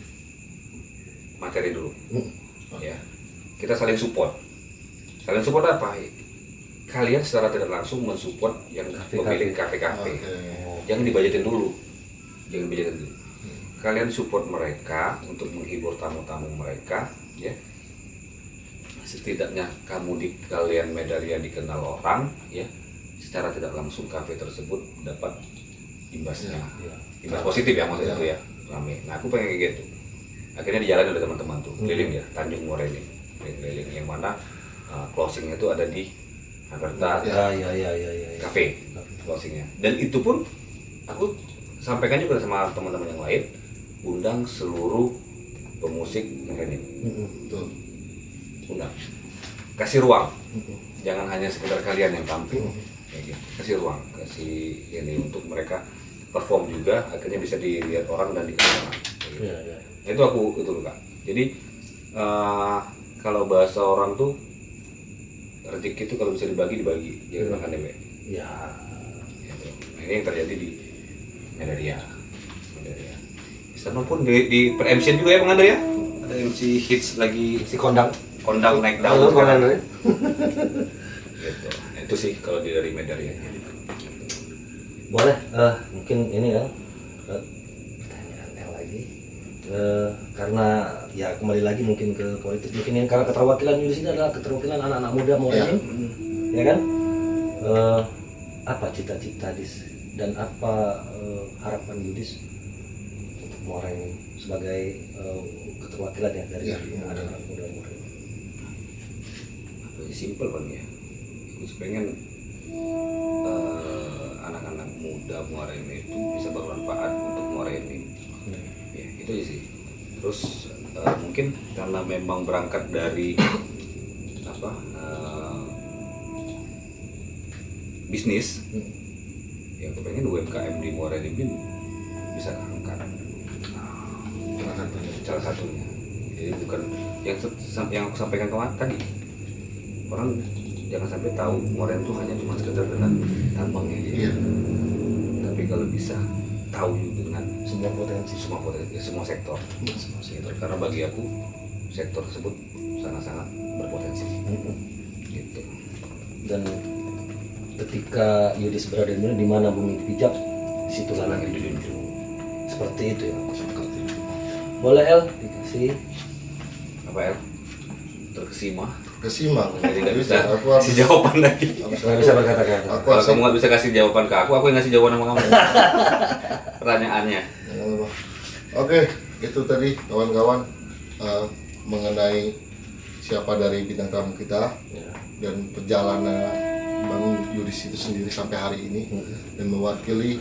materi dulu. Ya. Kita saling support. Saling support apa? Kalian secara tidak langsung mensupport yang pemilik kafe-kafe. Jangan dibajetin dulu. Kalian support mereka untuk menghibur tamu-tamu mereka, ya. Setidaknya kalian Medaria dikenal orang, ya. Secara tidak langsung kafe tersebut dapat imbasnya. Imbas positif ya maksudnya itu ya. Rame. Nah, aku pengen kayak gitu. Akhirnya dijalani oleh teman-teman tuh, keliling ya, Tanjung Morenin. Keliling yang mana closingnya itu ada di Agartha Cafe closingnya. Dan itu pun aku sampaikan juga sama teman-teman yang lain, undang seluruh pemusik Morenin. Undang, kasih ruang, jangan hanya sekedar kalian yang tampil, kayak gitu. Kasih ruang, kasih ini untuk mereka perform juga, akhirnya bisa dilihat orang dan dikenal. Gitu. Nah, itu loh Kak. Jadi kalau bahasa orang tuh rezeki itu kalau bisa dibagi, jangan makan dewek. Ya. Gitu. Nah, ini yang terjadi di Medaria. Sama pun di per MC juga ya Bang Andre ya. Ada MC hits lagi si Kondang naik daun sekarang. Gitu. Nah, itu sih kalau dari Medaria. Boleh, mungkin ini ya pertanyaan yang lagi, karena ya kembali lagi mungkin ke politik, mungkin yang karena keterwakilan di sini adalah keterwakilan anak-anak muda Morenin, ya kan? Apa cita-cita dan apa harapan Yudis untuk Morenin sebagai keterwakilan ya dari anak-anak muda Morenin? Simpel Bang ya. Aku pengen anak-anak muda Morenin itu bisa bermanfaat untuk Morenin. Ya, itu aja sih. Terus mungkin karena memang berangkat dari bisnis, ya aku pengen UMKM di Morenin ini bisa keangkat. Salah satunya. Jadi bukan yang aku sampaikan kemarin tadi. Orang jangan sampai tahu Morenin itu hanya cuma sekedar dengan tambangnya aja. Tapi kalau bisa tahu dengan semua potensi, semua sektor. Karena bagi aku sektor tersebut sangat-sangat berpotensi. Gitu. Dan ketika Yudis berada di mana bumi dipijak, di situ langit dijunjung. Seperti itu ya. Boleh El dikasih. Apa El? Terkesima. Kesimang. Jadi nggak bisa Aku harus kasih jawaban lagi. Nggak bisa berkata-kata. Aku Kalau harus. kamu nggak bisa kasih jawaban ke aku yang ngasih jawaban sama kamu. Pertanyaannya. Oke, itu tadi kawan-kawan mengenai siapa dari bintang tamu kita dan perjalanan Bang Yudis itu sendiri sampai hari ini dan mewakili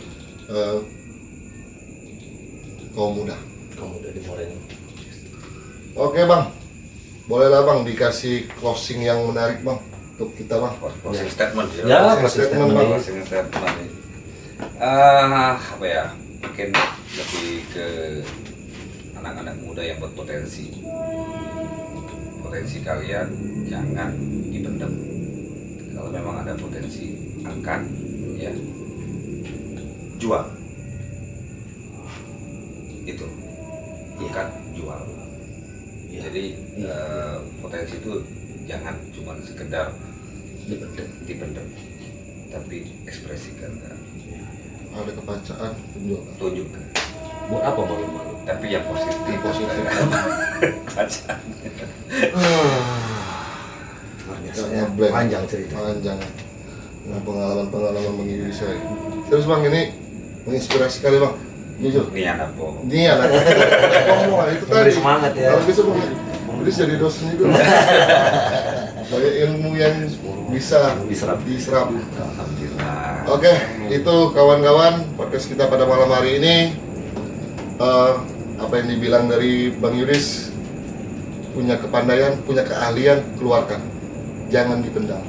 kaum muda. Kamu udah dimulai. Oke Bang, bolehlah Bang dikasih closing yang menarik Bang untuk kita Bang. Closing statement. Ya, closing statement, statement Bang. ini. Closing statement. Apa ya? Mungkin lebih ke anak-anak muda yang berpotensi. Potensi kalian jangan dipendam. Kalau memang ada potensi, angkat, ya, jual. Itu, angkat, jual. Jadi potensi itu jangan cuma sekedar dipendam, tapi ekspresikan, kan? Ada kebancaan tunjukkan. Tunjukkan. Buat apa malu-malu? Tapi yang positif. Positif. Bacaan. Ngeblend. Panjang cerita. Panjang. Nah, pengalaman mengiris saya. Terus Bang ini menginspirasi kali Bang. Jujur. Ini anak bohong. Ini anak ngomong itu Memberi tadi. semangat ya. Kalau bisa Bang, Yudis jadi dosen juga. Banyak ilmu yang bisa Diserap. Alhamdulillah. Oke, itu kawan-kawan podcast kita pada malam hari ini. Apa yang dibilang dari Bang Yudis, punya kepandaian, punya keahlian, keluarkan, jangan dipendam.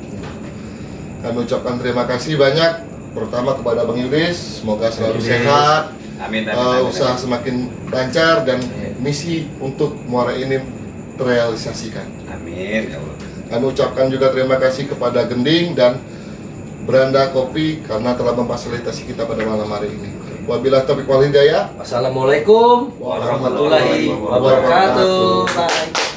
Kami ucapkan terima kasih banyak, pertama kepada Bang Yudis, semoga selalu sehat, Amin. usaha semakin lancar dan misi untuk Muara Enim terrealisasikan. Amin. Ya Allah. Kami ucapkan juga terima kasih kepada Gending dan Beranda Kopi karena telah memfasilitasi kita pada malam hari ini. Wabillahi taufiq wal hidayah. Wassalamualaikum warahmatullahi wabarakatuh. Bye.